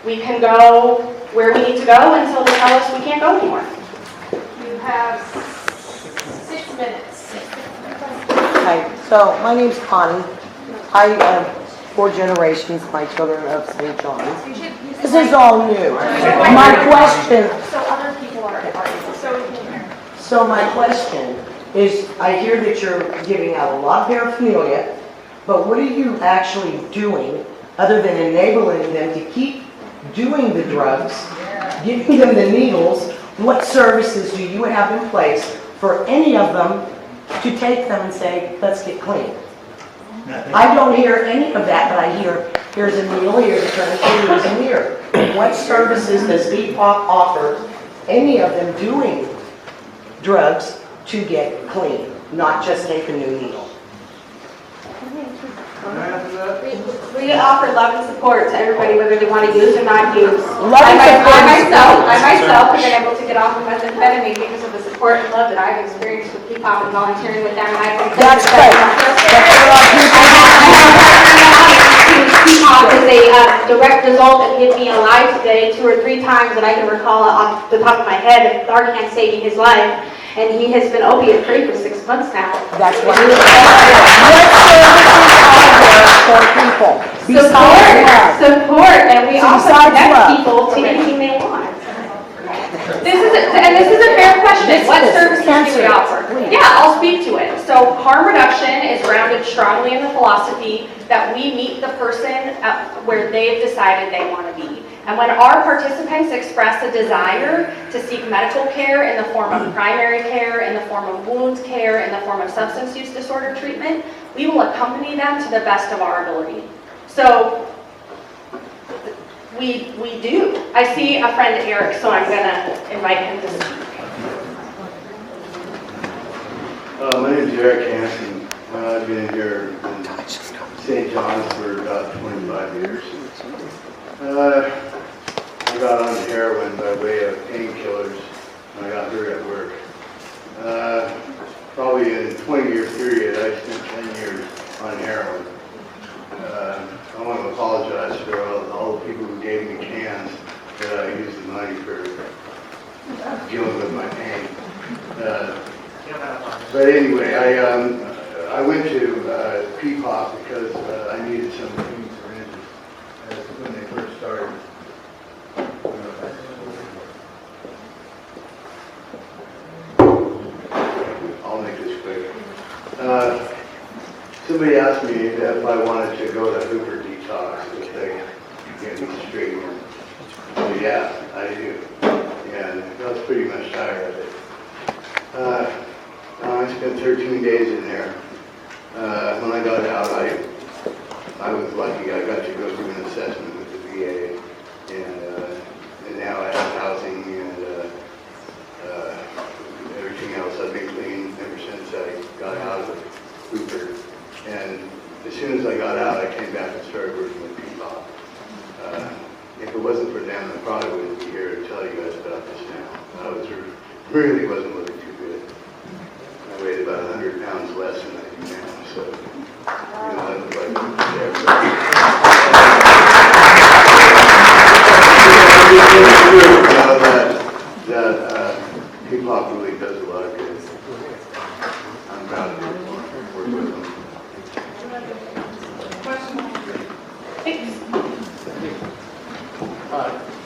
we can go where we need to go until they tell us we can't go anymore. you have 6 minutes. Hi, so my name's Connie. I have 4 generations, my children of St. John's. This is all new. My question, So other people are so my question is, I hear that you're giving out a lot of paraphernalia, but what are you actually doing other than enabling them to keep doing the drugs, giving them the needles? What services do you have in place for any of them to take them and say, let's get clean? I don't hear any of that, but I hear, here's a needle, here's a tourniquet, here's a mirror. What services does PPOP offer any of them doing drugs to get clean, not just take a new needle? We offer love and support to everybody, whether they want to use or not use. Love and support. I myself have been able to get off of methamphetamine because of the support and love that I've experienced with PPOP and volunteering with them. And I've been That's great. PPOP is a direct result that gives me alive today 2 or 3 times that I can recall off the top of my head of Narcan saving his life. And he has been opiate free for 6 months now. That's what it is. What services are there for people? Support, and we also Besides connect what? people to anything they want. This is a fair question. What services do we offer? Yeah, I'll speak to it. So harm reduction is grounded strongly in the philosophy that we meet the person where they've decided they want to be. And when our participants express a desire to seek medical care in the form of primary care, in the form of wound care, in the form of substance use disorder treatment, we will accompany them to the best of our ability. So we do. I see a friend Eric, so I'm gonna invite him to speak. My name is Eric Hansen. I've been here in St. John's for about 25 years. I got on heroin by way of painkillers when I got hurt at work. Probably in a 20-year period, I spent 10 years on heroin. I want to apologize for all the people who gave me cans that I used the money for dealing with my pain. But anyway, I went to P-Pop because I needed some clean syringes when they first started. I'll make this quick. Somebody asked me if I wanted to go to Hooper Detox, if they get me straight. Oh yeah, I do. And I was pretty much tired of it. I spent 13 days in there. When I got out, I was lucky. I got to go through an assessment with the VA, and now I have housing and everything else. I've been clean ever since I got out of Hooper. And as soon as I got out, I came back and started working with P-Pop. If it wasn't for them, I probably wouldn't be here to tell you guys about this now. I really wasn't looking too good. I weighed about 100 pounds less than I do now, so I look like that P-Pop really does a lot of good. I'm proud of it. Work with them.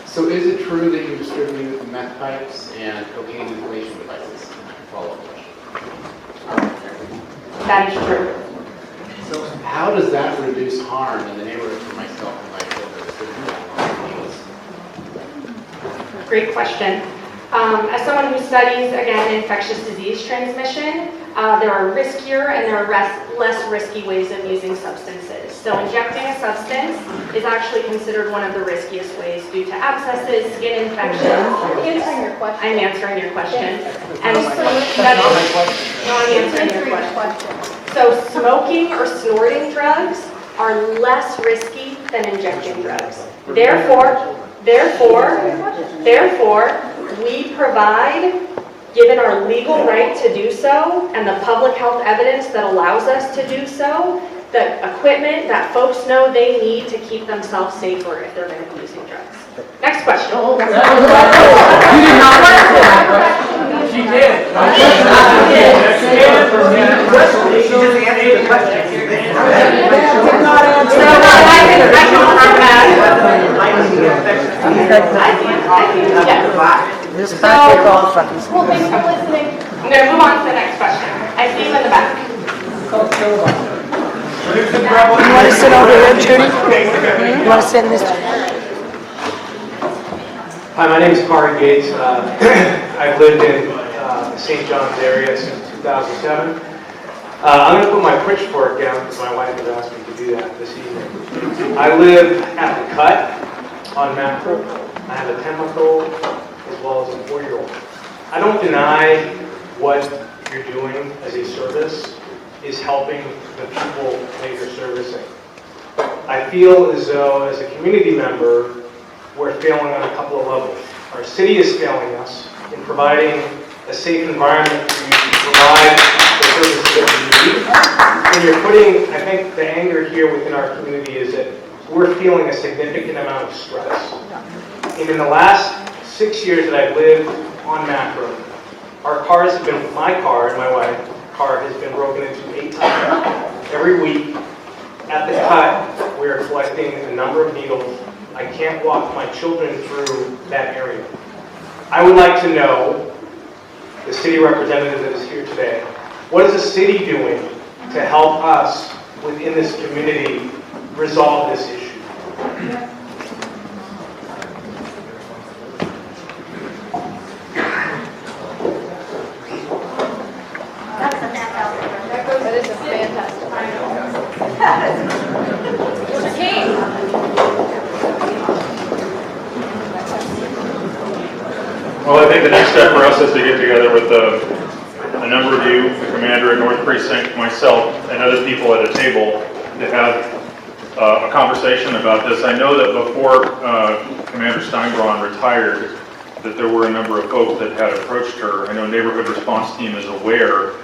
So is it true that you distributed meth pipes and cocaine inhalation devices? Follow-up question. That is true. So how does that reduce harm in the neighborhood for myself and my children? Great question. As someone who studies, again, infectious disease transmission, there are riskier and there are less risky ways of using substances. So injecting a substance is actually considered one of the riskiest ways due to abscesses, skin infections. I'm answering your question. And I'm answering your question. So smoking or snorting drugs are less risky than injecting drugs. Therefore, we provide, given our legal right to do so and the public health evidence that allows us to do so, the equipment that folks know they need to keep themselves safer if they're going to be using drugs. Next question. You did not answer that question. She did. She just answered the question. Well, thanks for listening. I'm going to move on to the next question. I see you in the back. You want to sit over here, Judy? You want to sit in this chair? Hi, my name is Cory Gates. I've lived in the St. John's area since 2007. I'm going to put my pitchfork down because my wife has asked me to do that this evening. I live at the Cut on Macro. I have a 10-month-old as well as a 4-year-old. I don't deny what you're doing as a service is helping the people that you're servicing. I feel as though, as a community member, we're failing on a couple of levels. Our city is failing us in providing a safe environment for you to provide the services that you need. And you're putting, I think the anger here within our community is that we're feeling a significant amount of stress. And in the last 6 years that I've lived on Macro, our cars have been, my car and my wife's car has been broken into 8 times every week. At the Cut, we're are collecting a number of needles. I can't walk my children through that area. I would like to know, the city representative that is here today, what is the city doing to help us within this community resolve this issue? That is a fantastic. Mr. King. Well, I think the next step for us is to get together with a number of you, the commander at North Precinct, myself, and other people at a table to have a conversation about this. I know that before Commander Steinbraun retired, that there were a number of folks that had approached her. I know Neighborhood Response Team is aware.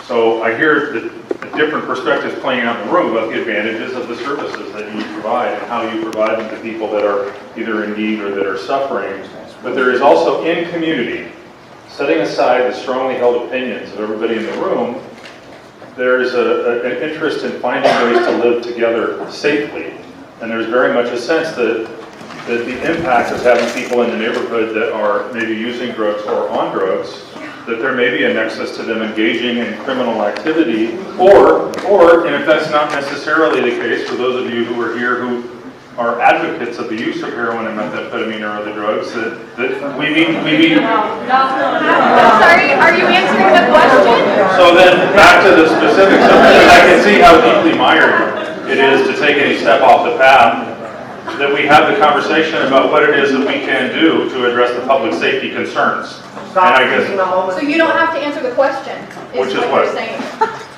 So I hear the different perspectives playing out in the room about the advantages of the services that you provide and how you provide them to people that are either in need or that are suffering. But there is also in community, setting aside the strongly held opinions of everybody in the room, there is an interest in finding ways to live together safely. And there's very much a sense that the impact of having people in the neighborhood that are maybe using drugs or on drugs, that there may be a nexus to them engaging in criminal activity, or and if that's not necessarily the case, for those of you who are here who are advocates of the use of heroin and methamphetamine or other drugs, that we mean. Sorry, are you answering the question? So then, back to the specifics of it, I can see how deeply mired it is to take any step off the path, that we have the conversation about what it is that we can do to address the public safety concerns. And I guess, So you don't have to answer the question, Which is what what? you're saying.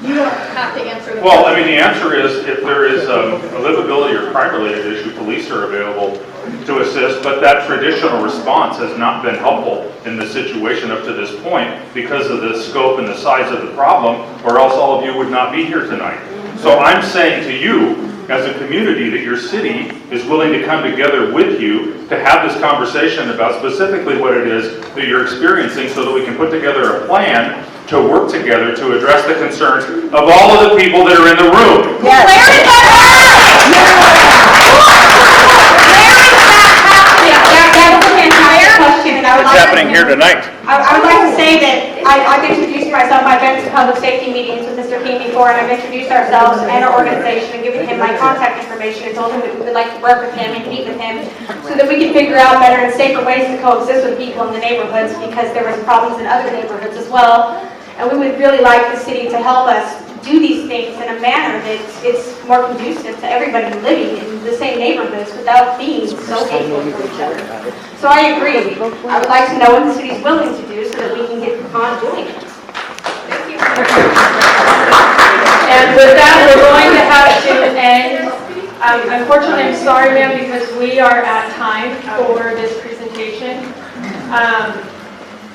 You don't have to answer the question. well, I mean, the answer is if there is a livability or crime-related issue, police are available to assist, but that traditional response has not been helpful in the situation up to this point because of the scope and the size of the problem, or else all of you would not be here tonight. So I'm saying to you, as a community, that your city is willing to come together with you to have this conversation about specifically what it is that you're experiencing so that we can put together a plan to work together to address the concerns of all of the people that are in the room. Yes. Where is that It's happening here tonight. I would like to say that I've introduced myself. I've been to public safety meetings with Mr. King before, and I've introduced ourselves and our organization and given him my contact information and told him that we would like to work with him and meet with him so that we can figure out better and safer ways to coexist with people in the neighborhoods, because there was problems in other neighborhoods as well. And we would really like the city to help us do these things in a manner that it's more conducive to everybody living in the same neighborhoods without being so hateful to each other. So I agree. I would like to know what the city's willing to do so that we can get on doing it. Thank you. And with that, we're going to have to end. Unfortunately, I'm sorry, ma'am, because we are at time for this presentation.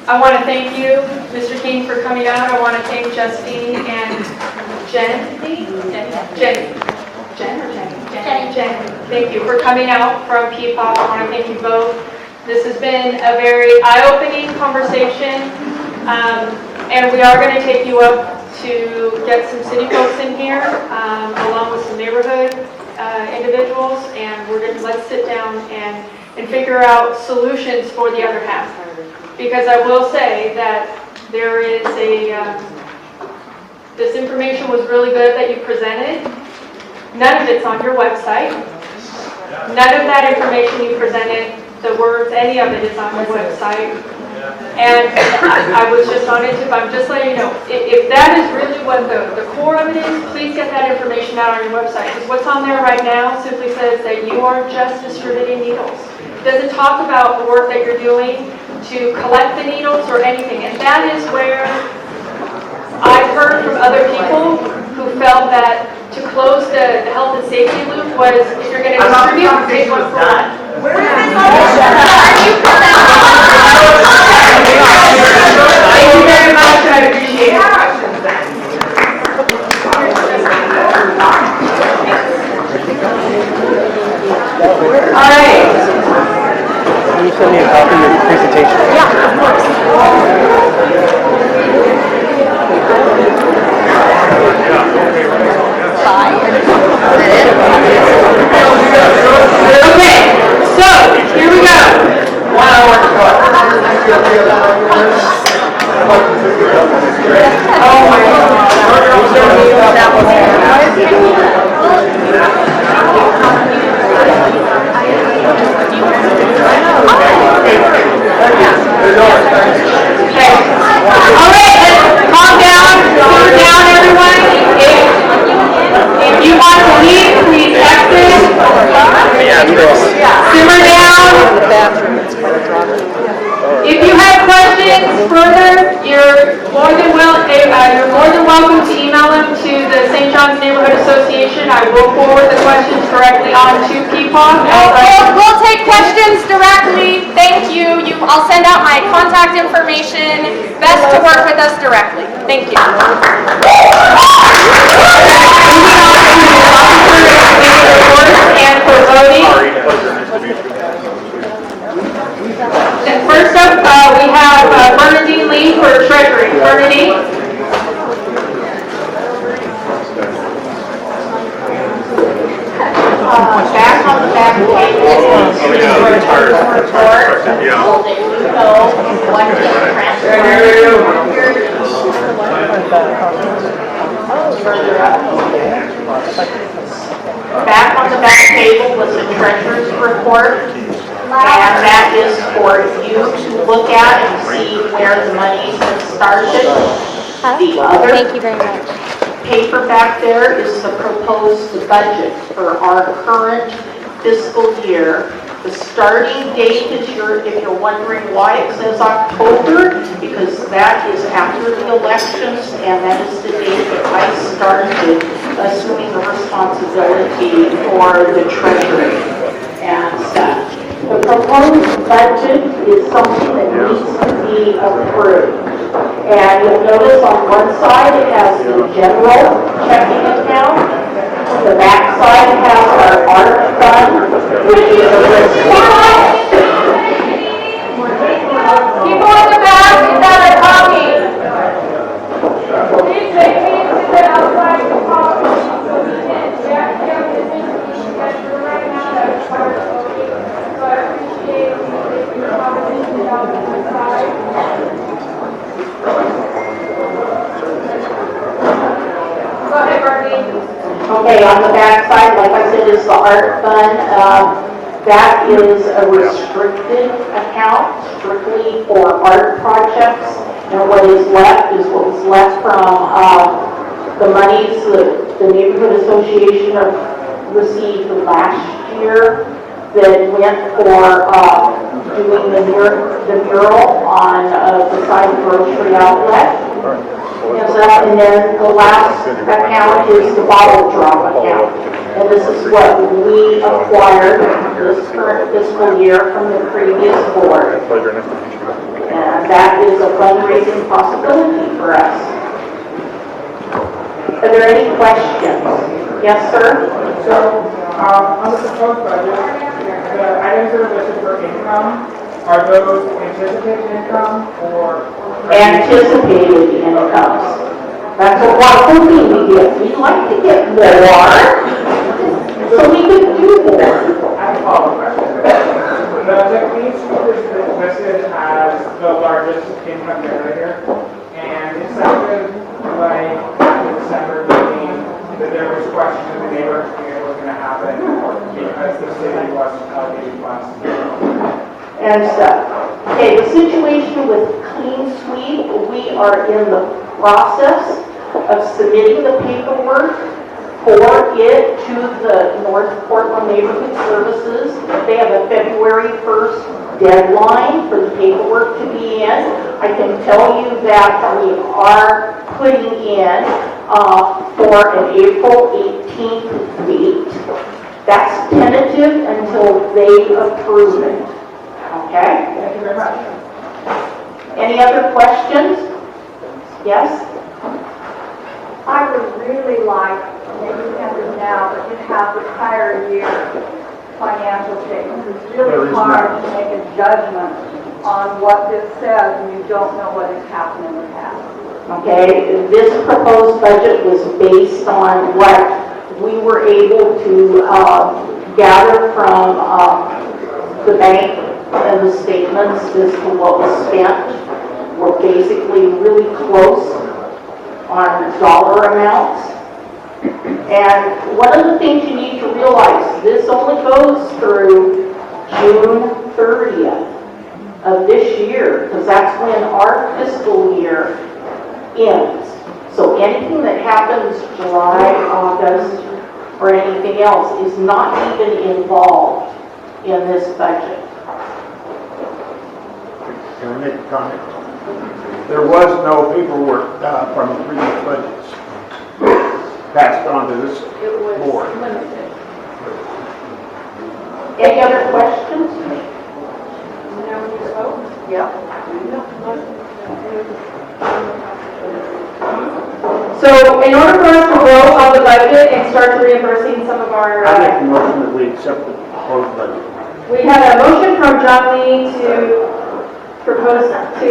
I want to thank you, Mr. King, for coming out. I want to thank Justine and Jen. Thank you for coming out from P-POP. I want to thank you both. This has been a very eye-opening conversation, and we are going to take you up to get some city folks in here, along with some neighborhood individuals, and we're going to let's sit down and figure out solutions for the other half. Because I will say that there is this information was really good that you presented. None of it's on your website. None of that information you presented, the words, any of it is on your website. And I was just on it, I'm just letting you know, if that is really what the core of it is, please get that information out on your website. Because what's on there right now simply says that you are just distributing needles. It doesn't talk about the work that you're doing to collect the needles or anything. And that is where I've heard from other people who felt that to close the health and safety loop was if you're going to distribute, take one for one. Thank you very much. I appreciate it. All right. Can you send me a copy of your presentation? Yeah, of course. Bye. Is that it? Neighborhood Association, I will forward the questions directly on to PPOC. We'll take questions directly. Thank you. I'll send out my contact information. Best to work with us directly. Thank you. And for voting. And first up, we have Bernadine Lee for Treasury. Bernadine? Back on the back page is the report. Further up. Back on the back table was the treasurer's report, and that is for you to look at and see where the money's been started. The other Thank you very much. paper back there is the proposed budget for our current fiscal year. The starting date is if you're wondering why it says October, because that is after the elections, and that is the date that I started assuming the responsibility for the treasury and stuff. The proposed budget is something that needs to be approved. And you'll notice on one side it has the general checking account. The back side has our art fund, which is a response. People in the back that are talking. Please take me to the outside to talk. So we can check this information that you're right now that is part of voting. So I appreciate you taking the opportunity out to the side. Go ahead, Barbie. Okay, on the back side, like I said, is the art fund. That is a restricted account, strictly for art projects. And what is left is what was left from the monies that the Neighborhood Association received last year that went for doing the mural on the side of Grocery Outlet. And then the last account is the bottle drop account. And this is what we acquired this current fiscal year from the previous board. And that is a fundraising possibility for us. Are there any questions? Yes, sir? So, on the proposed budget, the items that are listed for income, are those anticipated income or? Anticipated incomes. That's what we're hoping we get. We'd like to get more, so we can do more. I have a follow-up question. The Queen Suite is listed as the largest income generator, and it sounded like at the December meeting that there was question in the neighborhood what was going to happen because the city wasn't allocating funds. And stuff. Okay, the situation with Clean Sweep, we are in the process of submitting the paperwork for it to the North Portland Neighborhood Services. They have a February 1st deadline for the paperwork to be in. I can tell you that we are putting in for an April 18th date. That's tentative until they approve it. Okay? Thank you very much. Any other questions? Yes? I would really like, maybe you have it now, but you have the prior year financial statements. It's really hard to make a judgment on what this says when you don't know what has happened in the past. Okay, this proposed budget was based on what we were able to gather from the bank and the statements as to what was spent. We're basically really close on dollar amounts. And one of the things you need to realize, this only goes through June 30th of this year, because that's when our fiscal year ends. So anything that happens July, August, or anything else is not even involved in this budget. Can I make a comment? There was no paperwork from the previous budgets. passed on to this It was board. limited. Any other questions? Now we need to vote? Yeah. So in order for us to vote on the budget and start reimbursing some of our, I make a motion that we accept the proposed budget. we had a motion from John Lee to propose to,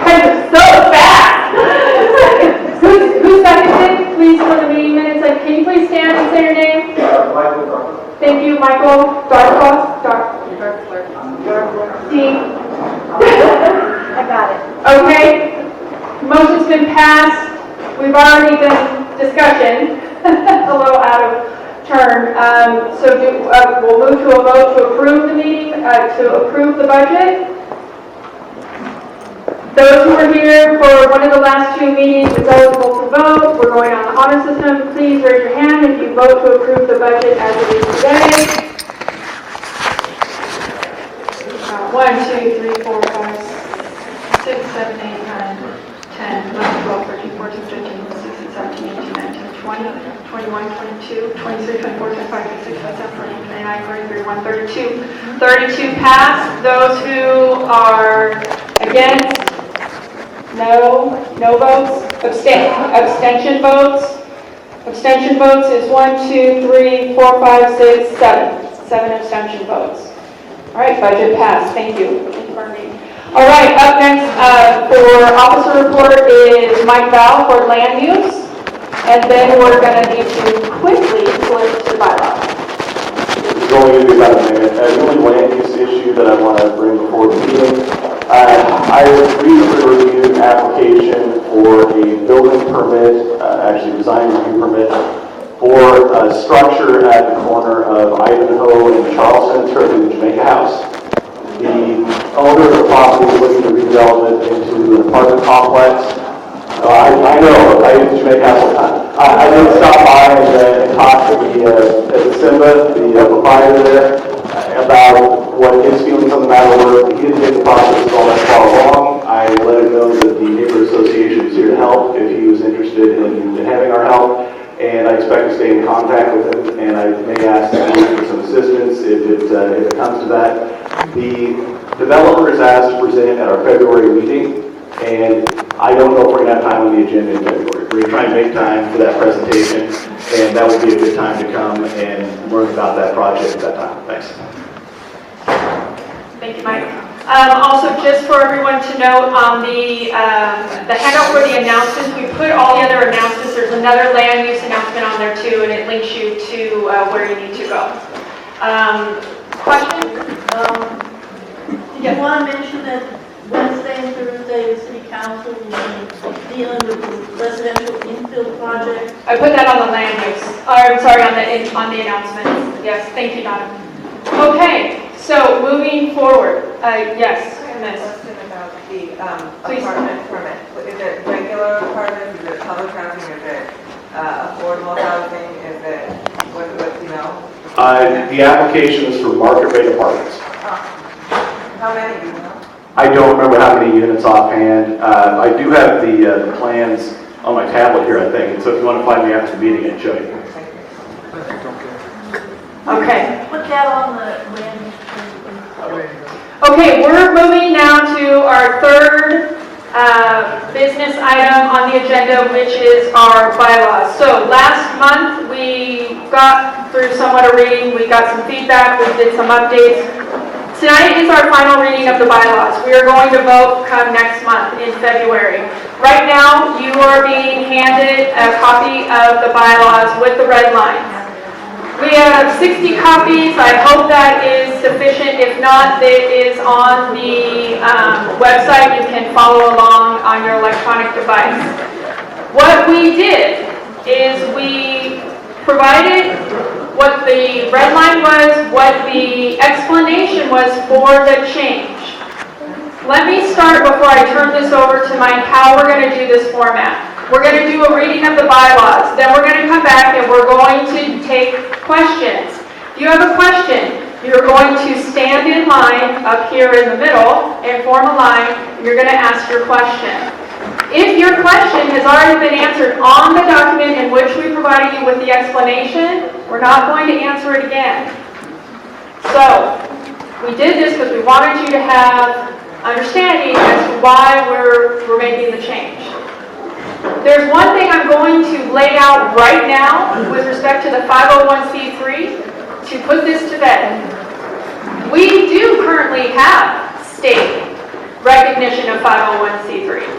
kind of so fast. Who seconded? Please, for the meeting minutes, like, can you please stand and say your name? Thank you, Michael Darkwa. Steve. I got it. Okay. Motion's been passed. We've already done discussion, a little out of turn. We'll move to a vote to approve the meeting, to approve the budget. Those who were here for one of the last two meetings is eligible to vote. We're going on the honor system. Please raise your hand if you vote to approve the budget as it is today. 1, 2, 3, 4, 5, 6, 7, 8, 9, 10, 11, 12, 13, 14, 15, 16, 17, 18, 19, 20, 21, 22, 23, 24, 25, 26, 27, 28, 29, 30, 31, 32. 32 passed. Those who are against, no votes. Abstention votes. Abstention votes is 1, 2, 3, 4, 5, 6, 7. 7 abstention votes. All right, budget passed. Thank you. All right, up next for officer report is Mike Val for land use. And then we're going to need to quickly flip to bylaws. It's only going to be about a minute. The only land use issue that I want to bring before the meeting, I recently reviewed an application for a building permit, actually design review permit, for a structure at the corner of Ivanhoe and Charleston, to the Jamaica House. The owner of the property is looking to redevelop it into an apartment complex. I know, I use Jamaica House all the time. I did stop by and talk to the Simba, the proprietor there, about what his feelings on the matter were. He didn't think the process was all that far along. I let him know that the neighborhood association is here to help if he was interested in having our help. And I expect to stay in contact with him, and I may ask him for some assistance if it comes to that. The developer is asked to present at our February meeting, and I don't know if we're going to have time on the agenda in February. We're going to try and make time for that presentation, and that would be a good time to come and learn about that project at that time. Thanks. Thank you, Mike. Also, just for everyone to note, on the handout for the announcements, we put all the other announcements. There's another land use announcement on there too, and it links you to where you need to go. Question? Did you want to mention that Wednesday and Thursday, the city council will be dealing with the residential infill project? I put that on the land use. I'm sorry, on the announcement. Yes, thank you, Donna. Okay, so moving forward. Yes, Miss. Question about the apartment permit. Is it regular apartments? Is it public housing? Is it affordable housing? Is it what do you know? The application is for market rate apartments. How many do you know? I don't remember how many units offhand. I do have the plans on my tablet here, I think. And so if you want to find me after the meeting, I can show you. Okay. Put that on the land. Okay, we're moving now to our third business item on the agenda, which is our bylaws. So last month we got through somewhat a reading, we got some feedback, we did some updates. Tonight is our final reading of the bylaws. We are going to vote come next month in February. Right now, you are being handed a copy of the bylaws with the red lines. We have 60 copies. I hope that is sufficient. If not, it is on the website. You can follow along on your electronic device. What we did is we provided what the red line was, what the explanation was for the change. Let me start before I turn this over to Mike how we're going to do this format. We're going to do a reading of the bylaws. Then we're going to come back and we're going to take questions. If you have a question, you're going to stand in line up here in the middle and form a line. And you're going to ask your question. If your question has already been answered on the document in which we provided you with the explanation, we're not going to answer it again. So, we did this because we wanted you to have understanding as to why we're making the change. There's one thing I'm going to lay out right now with respect to the 501c3 to put this to bed. We do currently have state recognition of 501c3.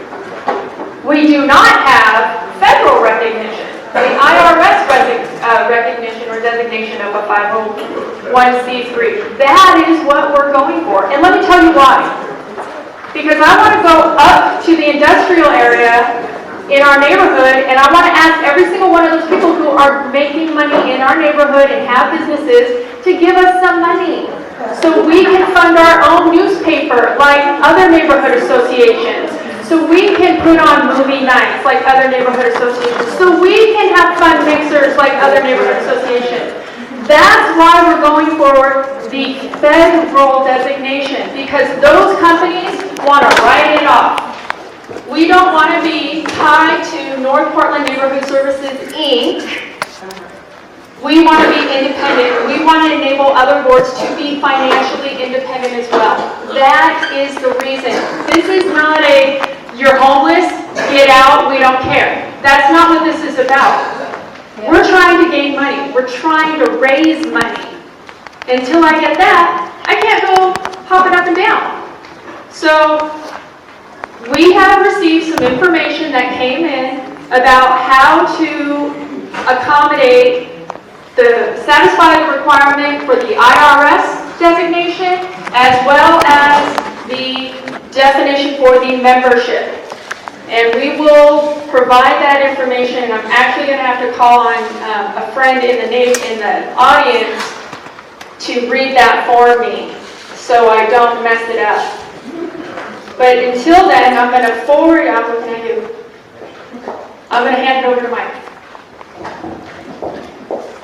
We do not have federal recognition, the IRS recognition or designation of a 501c3. That is what we're going for. And let me tell you why. Because I want to go up to the industrial area in our neighborhood, and I want to ask every single one of those people who are making money in our neighborhood and have businesses to give us some money so we can fund our own newspaper like other neighborhood associations, so we can put on movie nights like other neighborhood associations, so we can have fun mixers like other neighborhood associations. That's why we're going for the federal designation, because those companies want to write it off. We don't want to be tied to North Portland Neighborhood Services, Inc. We want to be independent. We want to enable other boards to be financially independent as well. That is the reason. This is not a, you're homeless, get out, we don't care. That's not what this is about. We're trying to gain money. We're trying to raise money. Until I get that, I can't go hopping up and down. So, we have received some information that came in about how to accommodate satisfy the requirement for the IRS designation as well as the definition for the membership. And we will provide that information, and I'm actually going to have to call on a friend in the audience to read that for me so I don't mess it up. But until then, I'm going to forward out, what can I do? I'm going to hand it over to Mike.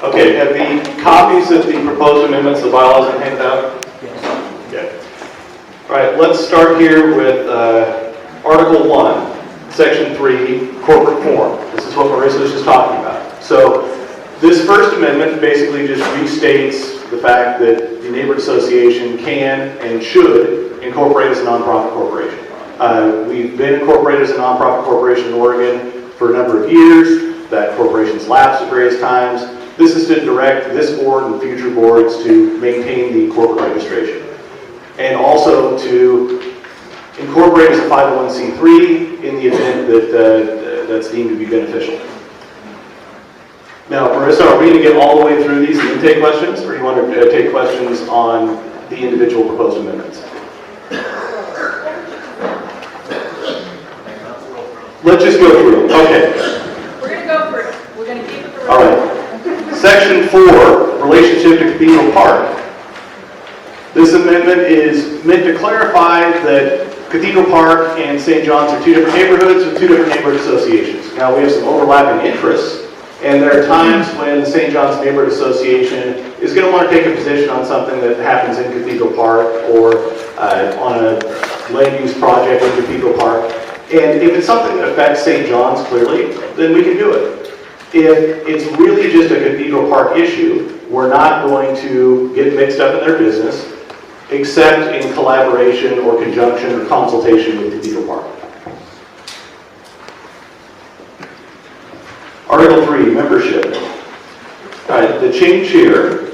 Okay, have the copies of the proposed amendments, the bylaws been handed out? Yes. Okay. All right, let's start here with Article 1, Section 3, Corporate Form. This is what Marissa was just talking about. So this first amendment basically just restates the fact that the neighborhood association can and should incorporate as a nonprofit corporation. We've been incorporated as a nonprofit corporation in Oregon for a number of years. That corporation's lapsed at various times. This is to direct this board and future boards to maintain the corporate registration. And also to incorporate as a 501c3 in the event that that's deemed to be beneficial. Now, Marissa, are we going to get all the way through these and then take questions? Or do you want to take questions on the individual proposed amendments? Let's just go through it. Okay. We're going to go through it. We're going to keep it through. All right. Section 4, relationship to Cathedral Park. This amendment is meant to clarify that Cathedral Park and St. John's are two different neighborhoods with two different neighborhood associations. Now, we have some overlapping interests, and there are times when the St. John's Neighborhood Association is going to want to take a position on something that happens in Cathedral Park or on a land use project in Cathedral Park. And if it's something that affects St. John's clearly, then we can do it. If it's really just a Cathedral Park issue, we're not going to get mixed up in their business, except in collaboration or conjunction or consultation with Cathedral Park. Article 3, membership. All right, the change here,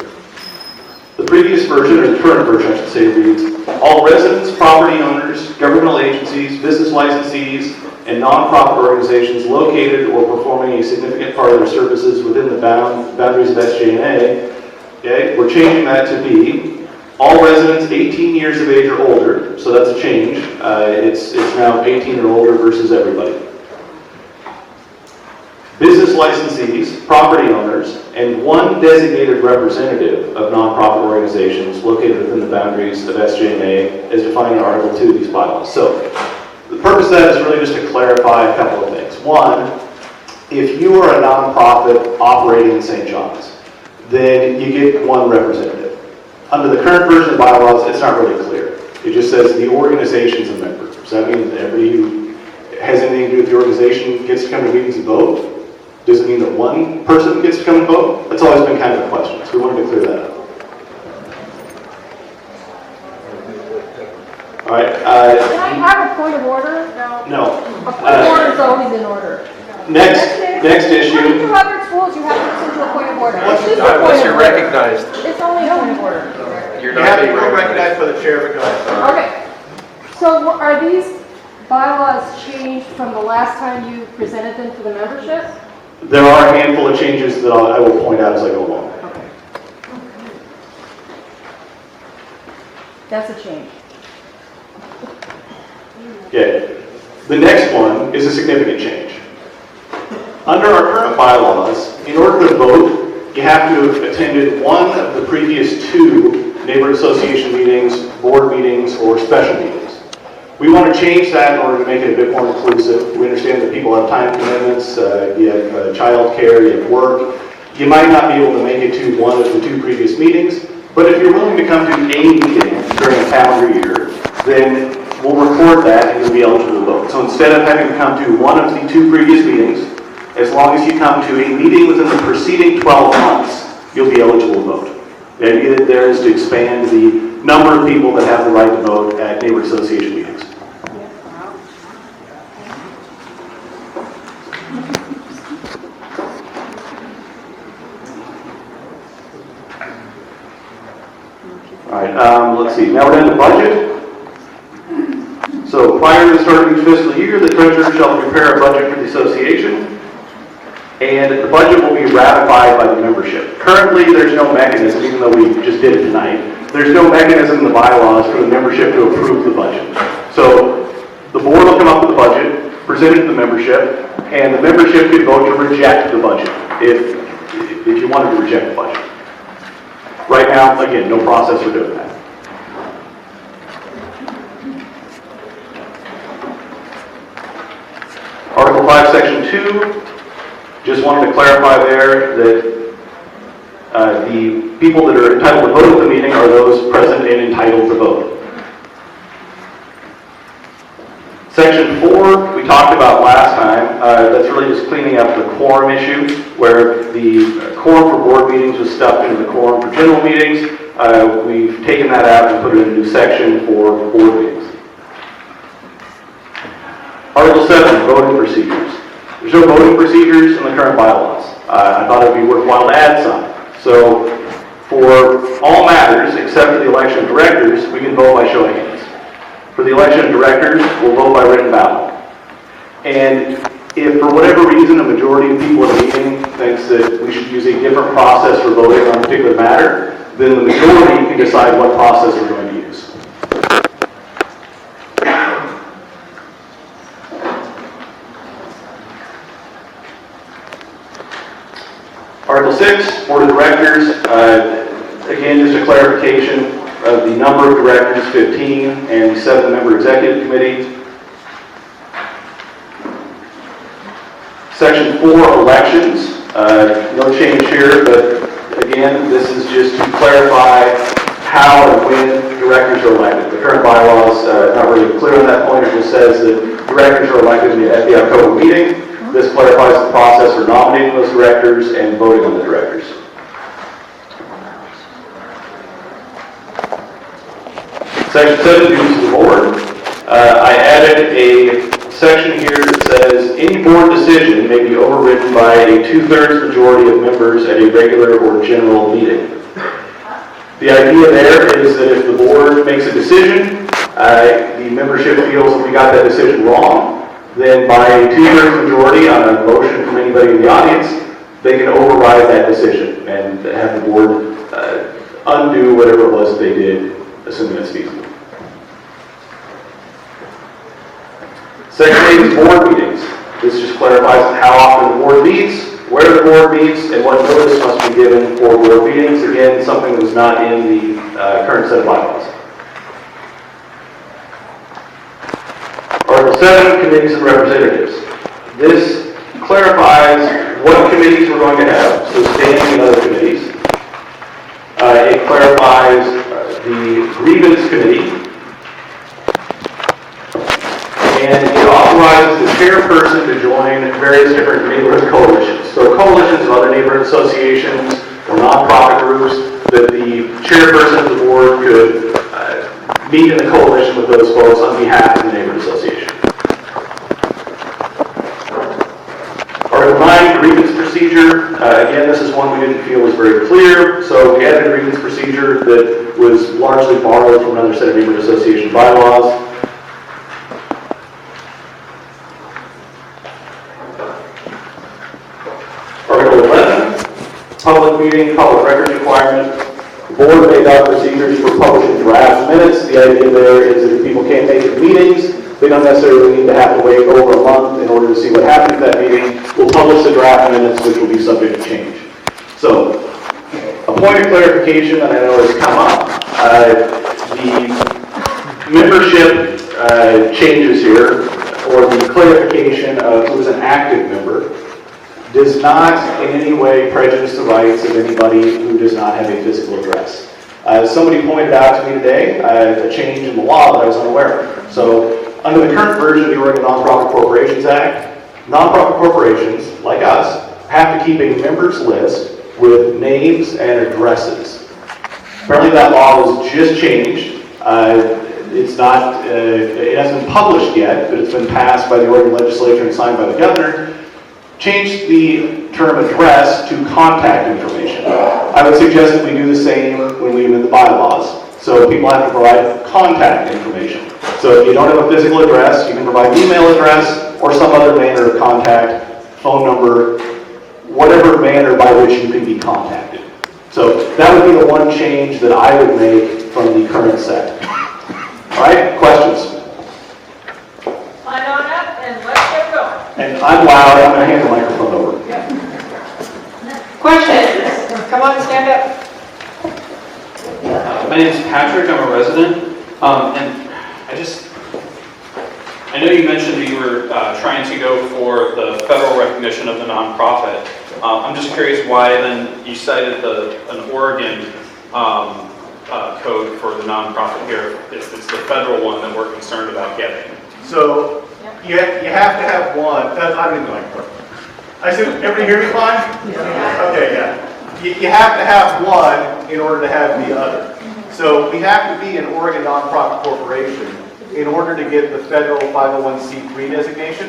the previous version, or the current version I should say, reads, all residents, property owners, governmental agencies, business licensees, and nonprofit organizations located or performing a significant part of their services within the boundaries of SJ&A, okay, we're changing that to be all residents 18 years of age or older, so that's a change. It's now 18 or older versus everybody. Business licensees, property owners, and one designated representative of nonprofit organizations located within the boundaries of SJ&A as defined in Article 2 of these bylaws. So, the purpose of that is really just to clarify a couple of things. One, if you are a nonprofit operating in St. John's, then you get one representative. Under the current version of the bylaws, it's not really clear. It just says the organization's a member. So that means everybody who has anything to do with the organization gets to come to meetings and vote? Does it mean that one person gets to come and vote? That's always been kind of a question, so we wanted to clear that up. All right. Can I have a point of order? No. A point of order is always in order. Next issue. According to Robert's rules, you have to listen to a point of order. It's just a Not point unless of you're order. recognized. It's only a point of order. You're You not have to being be recognized. recognized by the chair of the class. Okay. So are these bylaws changed from the last time you presented them to the membership? There are a handful of changes that I will point out as I go along. Okay. That's a change. Okay. The next one is a significant change. Under our current bylaws, in order to vote, you have to have attended one of the previous 2 neighborhood association meetings, board meetings, or special meetings. We want to change that in order to make it a bit more inclusive. We understand that people have time commitments, you have child care, you have work. You might not be able to make it to one of the 2 previous meetings, but if you're willing to come to a meeting during a calendar year, then we'll record that and you'll be eligible to vote. So instead of having to come to one of the 2 previous meetings, as long as you come to a meeting within the preceding 12 months, you'll be eligible to vote. The idea there is to expand the number of people that have the right to vote at neighborhood association meetings. All right, let's see. Now we're down to budget. So prior to the start of each fiscal year, the treasurer shall prepare a budget for the association, and the budget will be ratified by the membership. Currently, there's no mechanism, even though we just did it tonight, there's no mechanism in the bylaws for the membership to approve the budget. So the board will come up with the budget, present it to the membership, and the membership can vote to reject the budget if you wanted to reject the budget. Right now, again, no process for doing that. Article 5, Section 2, just wanted to clarify there that the people that are entitled to vote at the meeting are those present and entitled to vote. Section 4, we talked about last time. That's really just cleaning up the quorum issue, where the quorum for board meetings was stuffed into the quorum for general meetings. We've taken that out and put it in a new section for board meetings. Article 7, voting procedures. There's no voting procedures in the current bylaws. I thought it would be worthwhile to add some. So, for all matters except for the election of directors, we can vote by show of hands. For the election of directors, we'll vote by written ballot. And if for whatever reason a majority of people at a meeting thinks that we should use a different process for voting on a particular matter, then the majority can decide what process we're going to use. Article 6, Board of Directors. Again, just a clarification of the number of directors, 15, and the 7-member executive committee. Section 4, elections. No change here, but again, this is just to clarify how and when directors are elected. The current bylaws not really clear on that point. It just says that directors are elected at the October meeting. This clarifies the process for nominating those directors and voting on the directors. Section 7, duties of the board. I added a section here that says any board decision may be overridden by a 2/3 majority of members at a regular or general meeting. The idea there is that if the board makes a decision, the membership feels that we got that decision wrong, then by a 2/3 majority on a motion from anybody in the audience, they can override that decision and have the board undo whatever it was they did, assuming it's feasible. Section 8 is board meetings. This just clarifies how often the board meets, where the board meets, and what notice must be given for board meetings. Again, something that was not in the current set of bylaws. Article 7, committees and representatives. This clarifies what committees we're going to have, so standing and other committees. It clarifies the grievance committee, and it authorizes the join various different neighborhood coalitions. So coalitions of other neighborhood associations or nonprofit groups that the chairperson of the board could meet in a coalition with those folks on behalf of the neighborhood association. Article 9, grievance procedure. Again, this is one we didn't feel was very clear, so we added a grievance procedure that was largely borrowed from another set of neighborhood association bylaws. Article 11, public meeting, public records requirement. The board made out procedures for publishing draft minutes. The idea there is that if people can't make it meetings, they don't necessarily need to have to wait over a month in order to see what happened at that meeting. We'll publish the draft minutes, which will be subject to change. So, a point of clarification that I know has come up. The membership changes here, or the clarification of who is an active member, does not in any way prejudice the rights of anybody who does not have a physical address. Somebody pointed out to me today a change in the law that I was unaware of. So, under the current version of the Oregon Nonprofit Corporations Act, nonprofit corporations, like us, have to keep a members list with names and addresses. Apparently that law was just changed. It's not, it hasn't been published yet, but it's been passed by the Oregon legislature and signed by the governor. Changed the term address to contact information. I would suggest that we do the same when we amend the bylaws. So people have to provide contact information. So if you don't have a physical address, you can provide an email address or some other manner of contact, phone number, whatever manner by which you can be contacted. So that would be the one change that I would make from the current set. All right, questions? Line on up and let's get going. And I'm loud, I'm going to hand the microphone over. Questions? Come on, stand up. My name is Patrick, I'm a resident, and I know you mentioned that you were trying to go for the federal recognition of the nonprofit. I'm just curious why then you cited an Oregon code for the nonprofit here, if it's the federal one that we're concerned about getting. So you have to have one. I don't even like I said, everybody hear me fine? Okay, yeah. You have to have one in order to have the other. So we have to be an Oregon nonprofit corporation in order to get the federal 501c3 designation.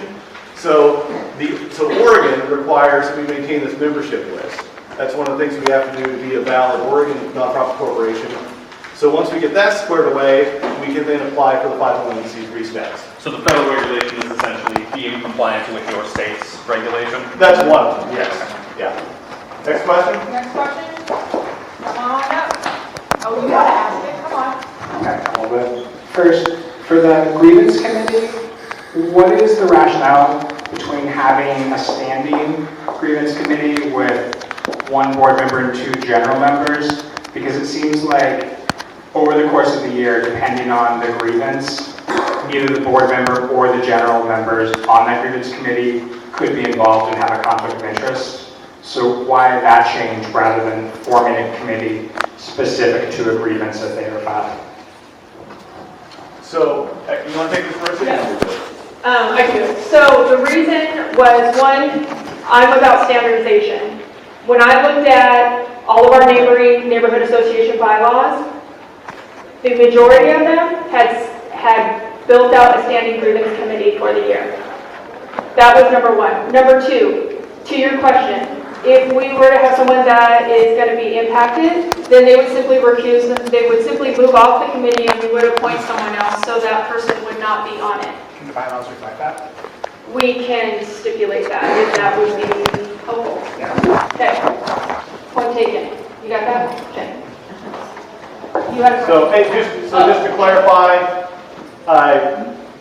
So Oregon requires that we maintain this membership list. That's one of the things we have to do to be a valid Oregon nonprofit corporation. So once we get that squared away, we can then apply for the 501c3 status. So the federal regulation is essentially being compliant with your state's regulation? That's one of them, yes. Yeah. Next question? Next question? Come on up. Oh, you gotta ask it, come on. Okay. First, for the grievance committee, what is the rationale between having a standing grievance committee with one board member and two general members? Because it seems like over the course of the year, depending on the grievance, either the board member or the general members on that grievance committee could be involved and have a conflict of interest. So why that change rather than forming a committee specific to a grievance that they are filed? So, you want to take this first? I do. So the reason was, one, I'm about standardization. When I looked at all of our neighborhood association bylaws, the majority of them had built out a standing grievance committee for the year. That was number one. Number two, to your question, if we were to have someone that is going to be impacted, then they would simply recuse them. They would simply move off the committee and we would appoint someone else so that person would not be on it. Can the bylaws reflect that? We can stipulate that if that would be helpful. Okay. Point taken. You got that? Okay. You had a So, hey, just to clarify,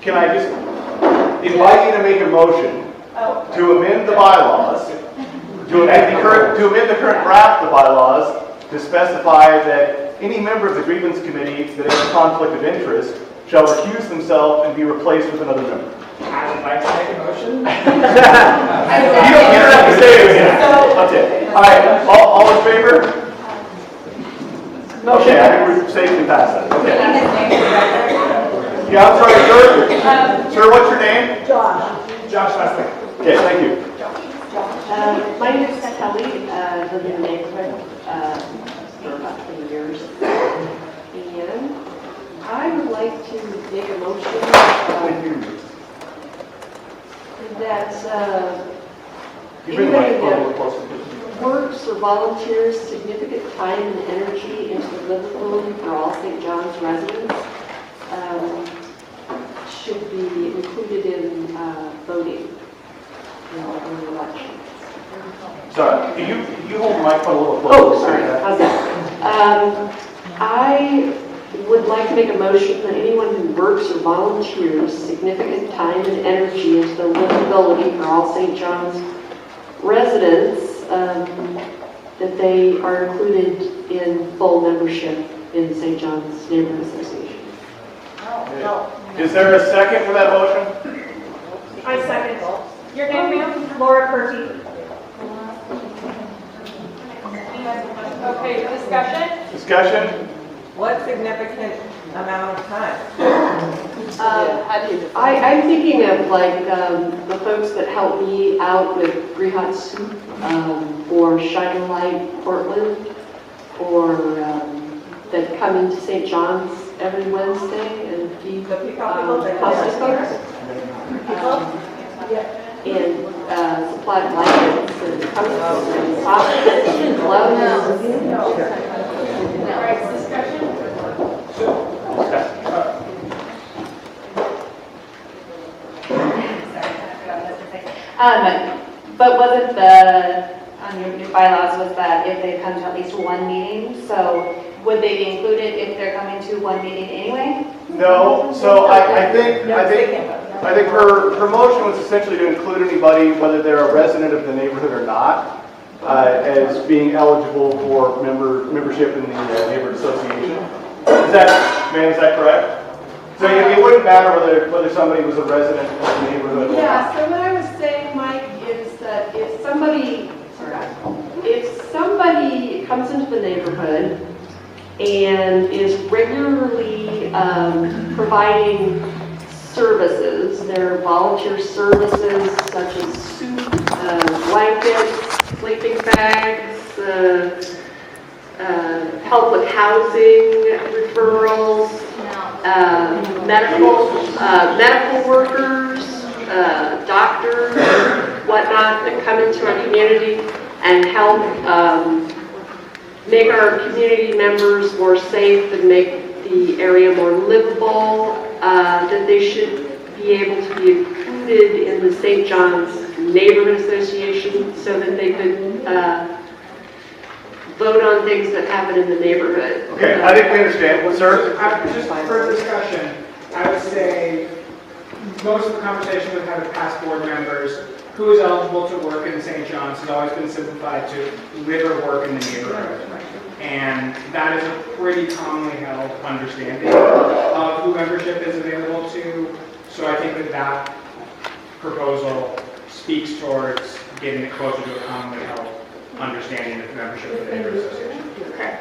can I just invite you to make a motion to amend the bylaws, to amend the current draft of the bylaws to specify that any member of the grievance committee that has a conflict of interest shall recuse themselves and be replaced with another member. I would like to make a motion. You don't have to say it again. Okay. All right. All in favor? Okay, I think we're safely past that. Okay. Yeah, I'm sorry, sir. Sir, what's your name? Josh. Josh Leslie. Okay, thank you. My name is Kelly, lived in the neighborhood for about 20 years. And I would like to make a motion that anybody that works or volunteers significant time and energy into the livability for all St. John's residents should be included in voting in the election. Sorry, can you hold the microphone a little closer? Oh, sorry, how's that? I would like to make a motion that anyone who works or volunteers significant time and energy into the livability for all St. John's residents, that they are included in full membership in the St. John's Neighborhood Association. Is there a second for that motion? I second. Your name, ma'am? Laura Purdy. Okay, discussion? Discussion? What significant amount of time? I'm thinking of like the folks that help me out with Grihot Soup, or Shining Light Portland, or that come into St. John's every Wednesday and feed hospice folks. And supply blankets and comforts and socks and gloves. All right, discussion? But wasn't the, on your new bylaws, was that if they come to at least one meeting, so would they be included if they're coming to one meeting anyway? No, so I think her motion was essentially to include anybody, whether they're a resident of the neighborhood or not, as being eligible for membership in the neighborhood association. Is that correct? So it wouldn't matter whether somebody was a resident of the neighborhood or not. Yeah, so what I was saying, Mike, is that if somebody comes into the neighborhood and is regularly providing services, their volunteer services such as soup, blankets, sleeping bags, help with housing, referrals, medical workers, doctors, whatnot, that come into our community and help make our community members more safe and make the area more livable, that they should be able to be included in the St. John's Neighborhood Association so that they could vote on things that happen in the neighborhood. Okay, I think we understand. Well, sir? Just for discussion, I would say most of the conversation we've had with past board members, who is eligible to work in St. John's has always been simplified to live or work in the neighborhood. And that is a pretty commonly held understanding of who membership is available to. So I think that proposal speaks towards getting it closer to a commonly held understanding of membership of the neighborhood association. Okay.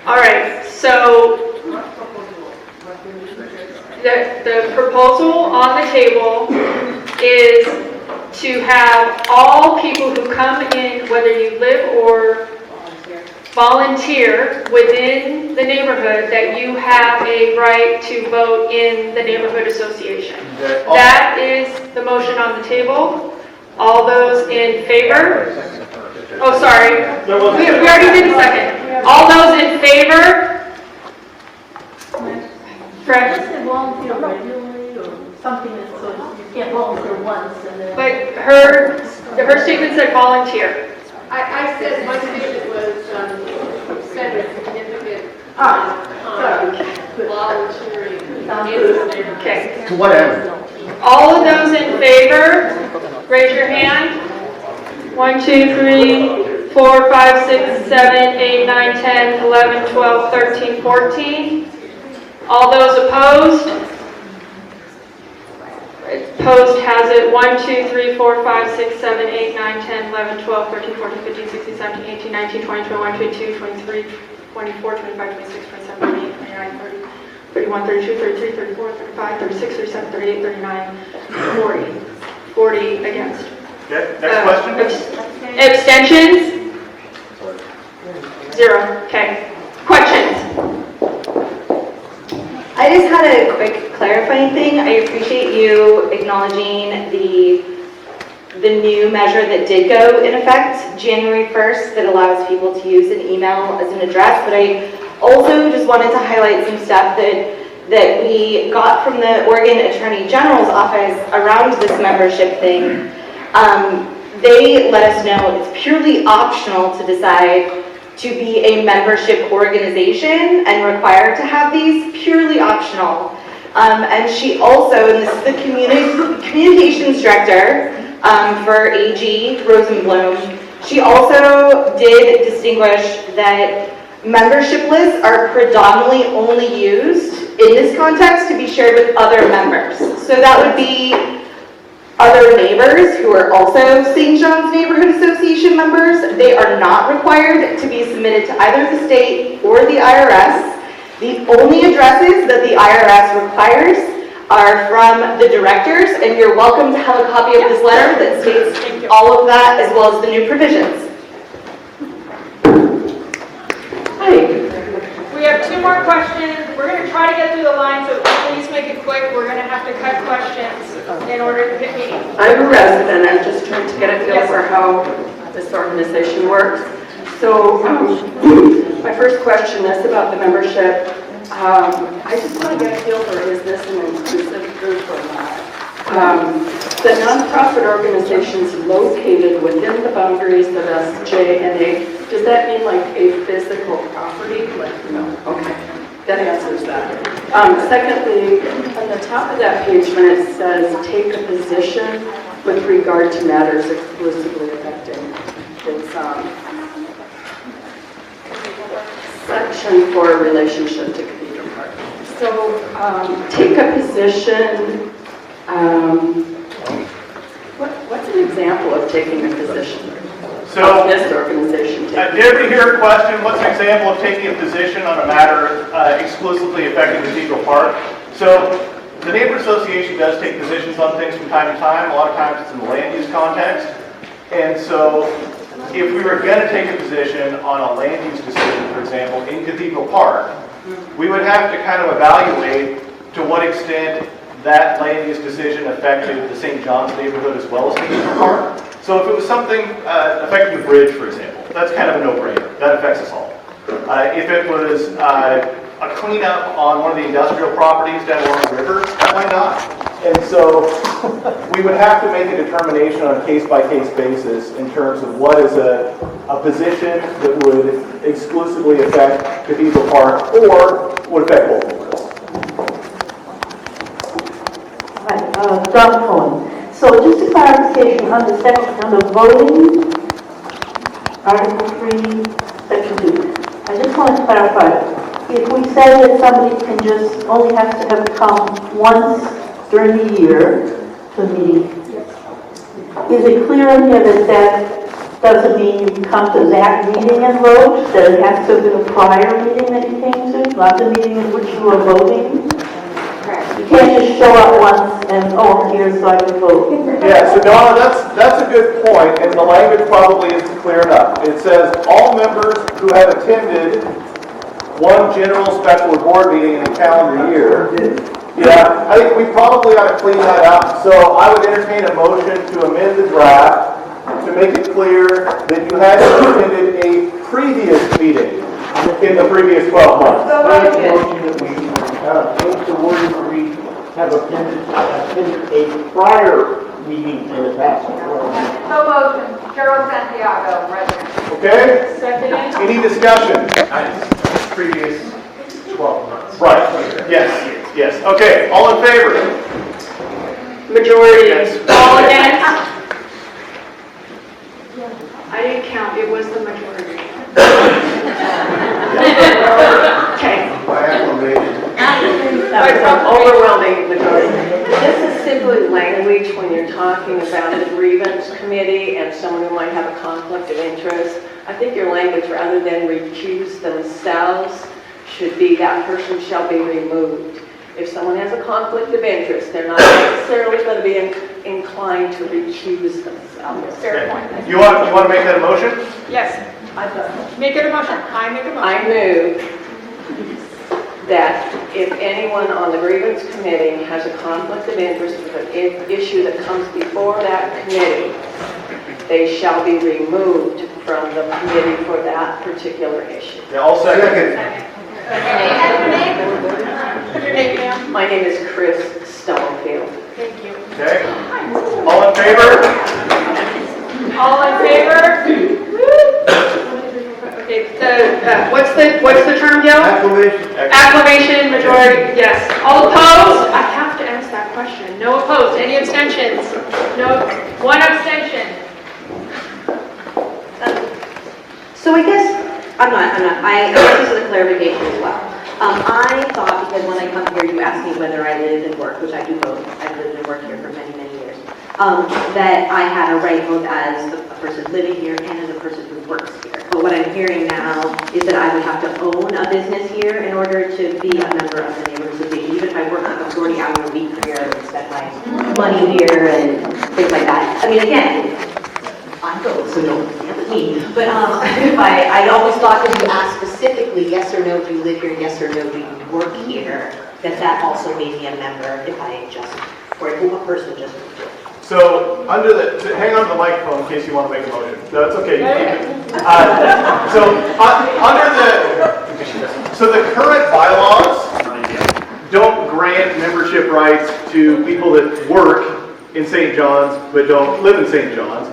All right, so the proposal on the table is to have all people who come in, whether you live or volunteer within the neighborhood, that you have a right to vote in the neighborhood association. That is the motion on the table. All those in favor? Oh, sorry. We already did a second. All those in favor? Fred? Just say volunteer regularly or something that so you can't volunteer once and then. But her statement said volunteer. I said my statement was, said a significant, volunteering. Okay. To whatever. All of those in favor, raise your hand. 1, 2, 3, 4, 5, 6, 7, 8, 9, 10, 11, 12, 13, 14. All those opposed? Opposed has it 1, 2, 3, 4, 5, 6, 7, 8, 9, 10, 11, 12, 13, 14, 15, 16, 17, 18, 19, 20, 21, 22, 23, 24, 25, 26, 27, 28, 29, 30, 31, 32, 33, 34, 35, 36, 37, 38, 39, 40. 40 against. Okay, next question? Abstentions? 0. Okay. Questions? I just had a quick clarifying thing. I appreciate you acknowledging the new measure that did go in effect January 1st that allows people to use an email as an address, but I also just wanted to highlight some stuff that we got from the Oregon Attorney General's office around this membership thing. They let us know it's purely optional to decide to be a membership organization and required to have these, purely optional. And she also, and this is the communications director for AG Rosenblum, she also did distinguish that membership lists are predominantly only used in this context to be shared with other members. So that would be other neighbors who are also St. John's Neighborhood Association members. They are not required to be submitted to either the state or the IRS. The only addresses that the IRS requires are from the directors, and you're welcome to have a copy of this letter that states all of that as well as the new provisions. We have 2 more questions. We're going to try to get through the line, so please make it quick. We're going to have to cut questions in order to hit meeting. I'm a resident. I'm just trying to get a feel for how this organization works. So my first question is about the membership. I just want to get a feel for, is this an inclusive group or not? The nonprofit organizations located within the boundaries of SJNA, does that mean like a physical property? Like, no, okay, that answers that. Secondly, on the top of that page when it says take a position with regard to matters exclusively affecting, it's section for a relationship to Cathedral Park. So take a position, what's an example of taking a position? So, this organization did you ever hear a question, what's an example of taking a position on a matter exclusively affecting Cathedral Park? So, the neighborhood association does take positions on things from time to time. A lot of times it's in the land use context. And so, if we were going to take a position on a land use decision, for example, in Cathedral Park, we would have to kind of evaluate to what extent that land use decision affected the St. John's neighborhood as well as Cathedral Park. So if it was something affecting the bridge, for example, that's kind of a no-brainer. That affects us all. If it was a cleanup on one of the industrial properties down along the river, that might not. And so we would have to make a determination on a case-by-case basis in terms of what is a position that would exclusively affect Cathedral Park or would affect both neighborhoods. Hi, John Cohen. So just a clarification on the voting, Article 3, Section 2. I just want to clarify. If we say that somebody can just only has to have come once during the year to the meeting, is it clear in here that that doesn't mean you come to that meeting and vote? That it has to have been a prior meeting that you came to, not the meeting in which you were voting? You can't just show up once and, oh, I'm here so I can vote. Yeah, so Donna, that's a good point, and the language probably isn't clear enough. It says all members who have attended one general, special, or board meeting in a calendar year. Yeah, I think we probably ought to clean that up. So I would entertain a motion to amend the draft to make it clear that you had attended a previous meeting in the previous 12 months. Change the word where we have attended a prior meeting in the past. So motion, Carol Santiago, resident. Okay? Seconded. Any discussion? Previous 12 months. Right. Yes. Yes. Okay. All in favor? Majority. Yes. All against? I didn't count, it was the majority. Okay. That was an overwhelming majority. This is simply language when you're talking about a grievance committee and someone who might have a conflict of interest. I think your language, rather than recuse themselves, should be that person shall be removed. If someone has a conflict of interest, they're not necessarily going to be inclined to recuse themselves. Fair point. You want to make that a motion? Yes. Make it a motion. I make a motion. I move that if anyone on the grievance committee has a conflict of interest with an issue that comes before that committee, they shall be removed from the committee for that particular issue. Yeah, I'll second. My name is Chris Stubblefield. Thank you. Okay. All in favor? All in favor? Okay, what's the term, Joe? Acclamation, majority, yes. All opposed? I have to ask that question. No opposed. Any abstentions? No. One abstention. So I guess, I guess this is a clarification as well. I thought, because when I come here, you asked me whether I live and work, which I do both. I've lived and worked here for many, many years. That I had a right both as a person living here and as a person who works here. But what I'm hearing now is that I would have to own a business here in order to be a member of the neighborhood association. Even if I work a 40-hour week here, I would spend my money here and things like that. I mean, again, I go, so don't yell at me. But if I always thought that you asked specifically, yes or no, do you live here, yes or no, do you work here, that also made me a member if I just, or if a person just moved here. So hang on to the microphone in case you want to make a motion. That's okay. You keep it. So the current bylaws don't grant membership rights to people that work in St. John's but don't live in St. John's.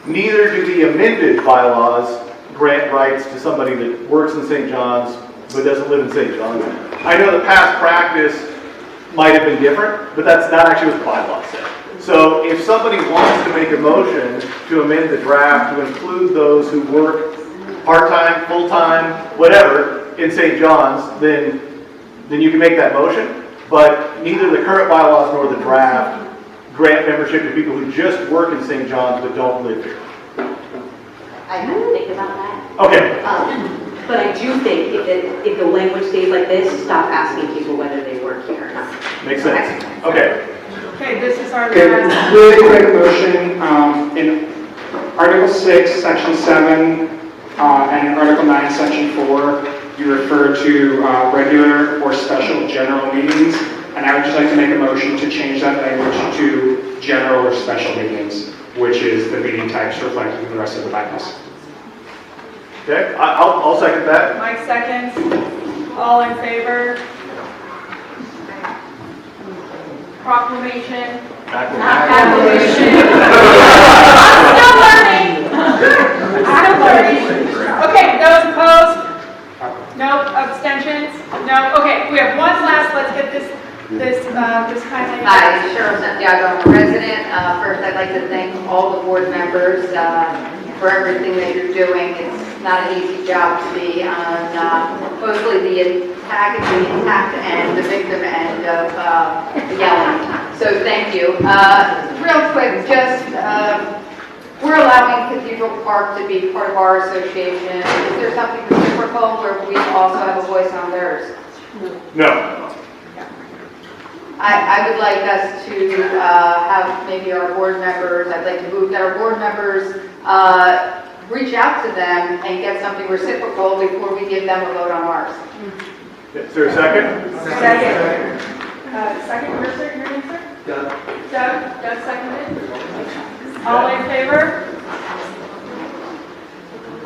Neither do the amended bylaws grant rights to somebody that works in St. John's but doesn't live in St. John's. I know the past practice might have been different, but that's not actually what the bylaws said. So if somebody wants to make a motion to amend the draft to include those who work part-time, full-time, whatever, in St. John's, then you can make that motion. But neither the current bylaws nor the draft grant membership to people who just work in St. John's but don't live here. I have to think about that. Okay. But I do think if the language stays like this, stop asking people whether they work here or not. Makes sense. Okay. Okay, this is our Okay, last. really quick motion, in Article 6, Section 7, and Article 9, Section 4, you refer to regular or special general meetings, and I would just like to make a motion to change that language to general or special meetings, which is the meeting types reflected in the rest of the bylaws. Okay, I'll second that. Mike seconds. All in favor? Proclamation. Acclamation. I'm still learning. Okay, those opposed? No. Abstentions? No. Okay, we have one last. Let's get this kindly. Hi, Cheryl Santiago, I'm a resident. First, I'd like to thank all the board members for everything that you're doing. It's not an easy job to be on mostly the attack and the victim end of the yelling. So thank you. Real quick, just we're allowing Cathedral Park to be part of our association. Is there something reciprocal where we also have a voice on theirs? No. I would like us to have maybe our board members, I'd like to move that our board members reach out to them and get something reciprocal before we give them a vote on ours. Is there a second? Second. Second, your name, sir? Doug. Doug seconded. All in favor?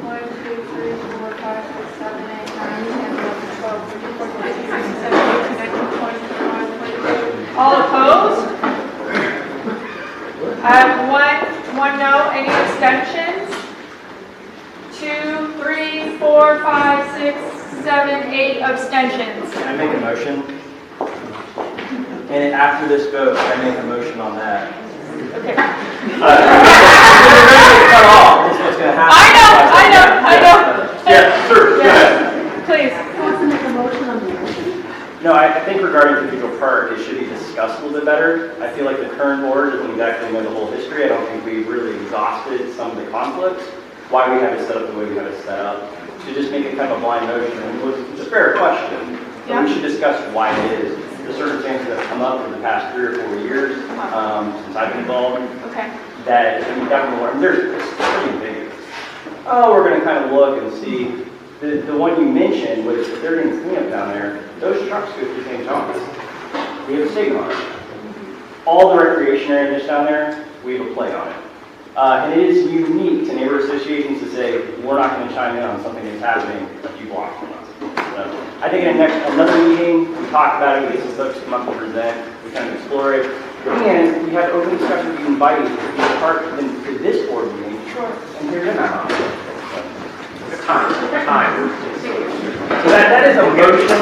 1, 2, 3, 4, 5, 6, 7, 8, 9, 10, 11, 12, 13, 14, 15, 16, 17, 18, 19, 20, 21, 22. All opposed? I have one no. Any abstentions? 2, 3, 4, 5, 6, 7, 8 abstentions. Can I make a motion? And after this vote, I make a motion on that. Okay. Cut off. This is what's going to happen. I know. Yeah, sure. Go ahead. Please. No, I think regarding Cathedral Park, it should be discussed a little bit better. I feel like the current board doesn't exactly know the whole history. I don't think we've really exhausted some of the conflicts, why we have it set up the way we have it set up. To just make it kind of a blind motion, and it's a fair question, but we should discuss why it is. The circumstances that have come up in the past 3 or 4 years since I've been involved. Okay. that we definitely learned. It's pretty big. Oh, we're going to kind of look and see. The one you mentioned, which if they're doing cleanup down there, those trucks go through St. John's. We have a stigma on it. All the recreation area just down there, we have a plate on it. And it is unique to neighbor associations to say, we're not going to chime in on something that's happening a few blocks from us. So I think in another meeting, we talk about it, we get some folks to come up and present, we kind of explore it. And we have open discussion, we invite you to be a part of this board meeting, and hear them out. Time. So that is a motion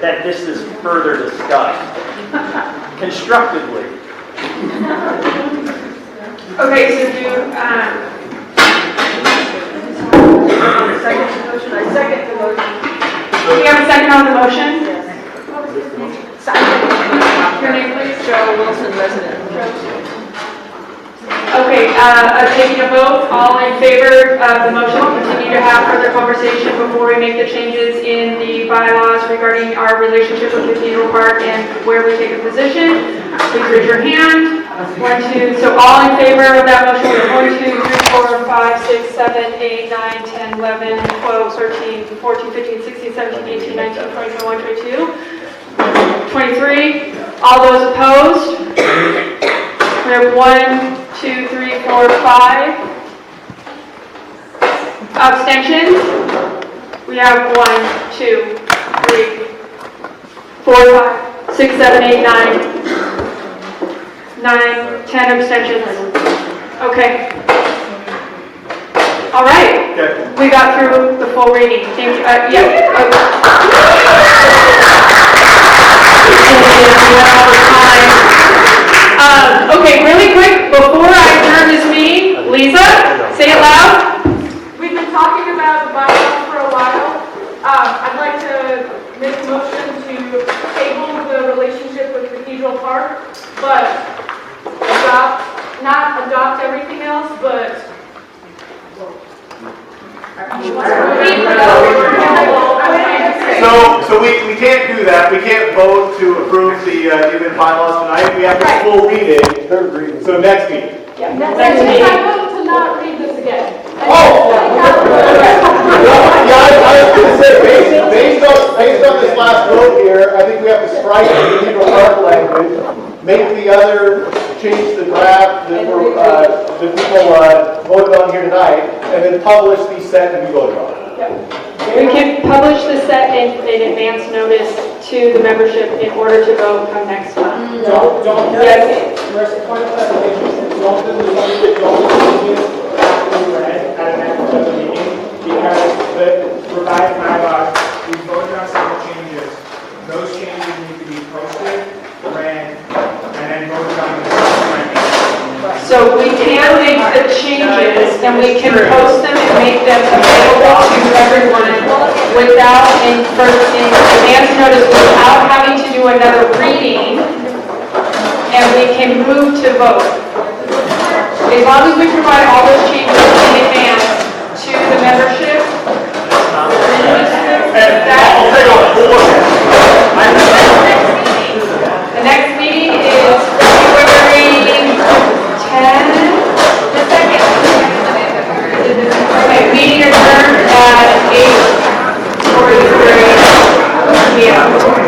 that this is further discussed constructively. Okay, so Second the motion, I second the motion. do we have a second on the motion? Your name, please? Joe Wilson, resident. Okay, taking a vote, all in favor of the motion to continue to have further conversation before we make the changes in the bylaws regarding our relationship with Cathedral Park and where we take a position, please raise your hand. 1, 2, so all in favor of that motion, 1, 2, 3, 4, 5, 6, 7, 8, 9, 10, 11, 12, 13, 14, 15, 16, 17, 18, 19, 20, 21, 22, 23. All those opposed? We have 1, 2, 3, 4, 5. Abstentions? We have 1, 2, 3, 4, 5, 6, 7, 8, 9, 10 abstentions. Okay. All right. Okay. We got through the full reading. Thank you. Okay, really quick, before I adjourn this meeting, Lisa, say it loud. We've been talking about the bylaws for a while. I'd like to make a motion to table the relationship with Cathedral Park, but not adopt everything else, but So we can't do that. We can't vote to approve the given bylaws tonight. We have a full meeting. So next meeting. next meeting. I vote to not read this again. Oh! Yeah, I was going to say, based on this last vote here, I think we have to strike the Cathedral Park language, make the other, change the draft that people voted on here tonight, and then publish the set to be voted on. We can publish the set in advance notice to the membership in order to vote come next month. Don't. Yes. Point of clarification, don't do changes after we read at an actual meeting, because the revised bylaws, we voted on several changes. Those changes need to be posted, read, and then voted on the subsequent meeting. So we can make the changes and we can post them and make them available to everyone without in advance notice, without having to do another reading, and we can move to vote. As long as we provide all those changes in advance to the membership. The next meeting is February 10th. Okay, meeting adjourned at 8:43 p.m.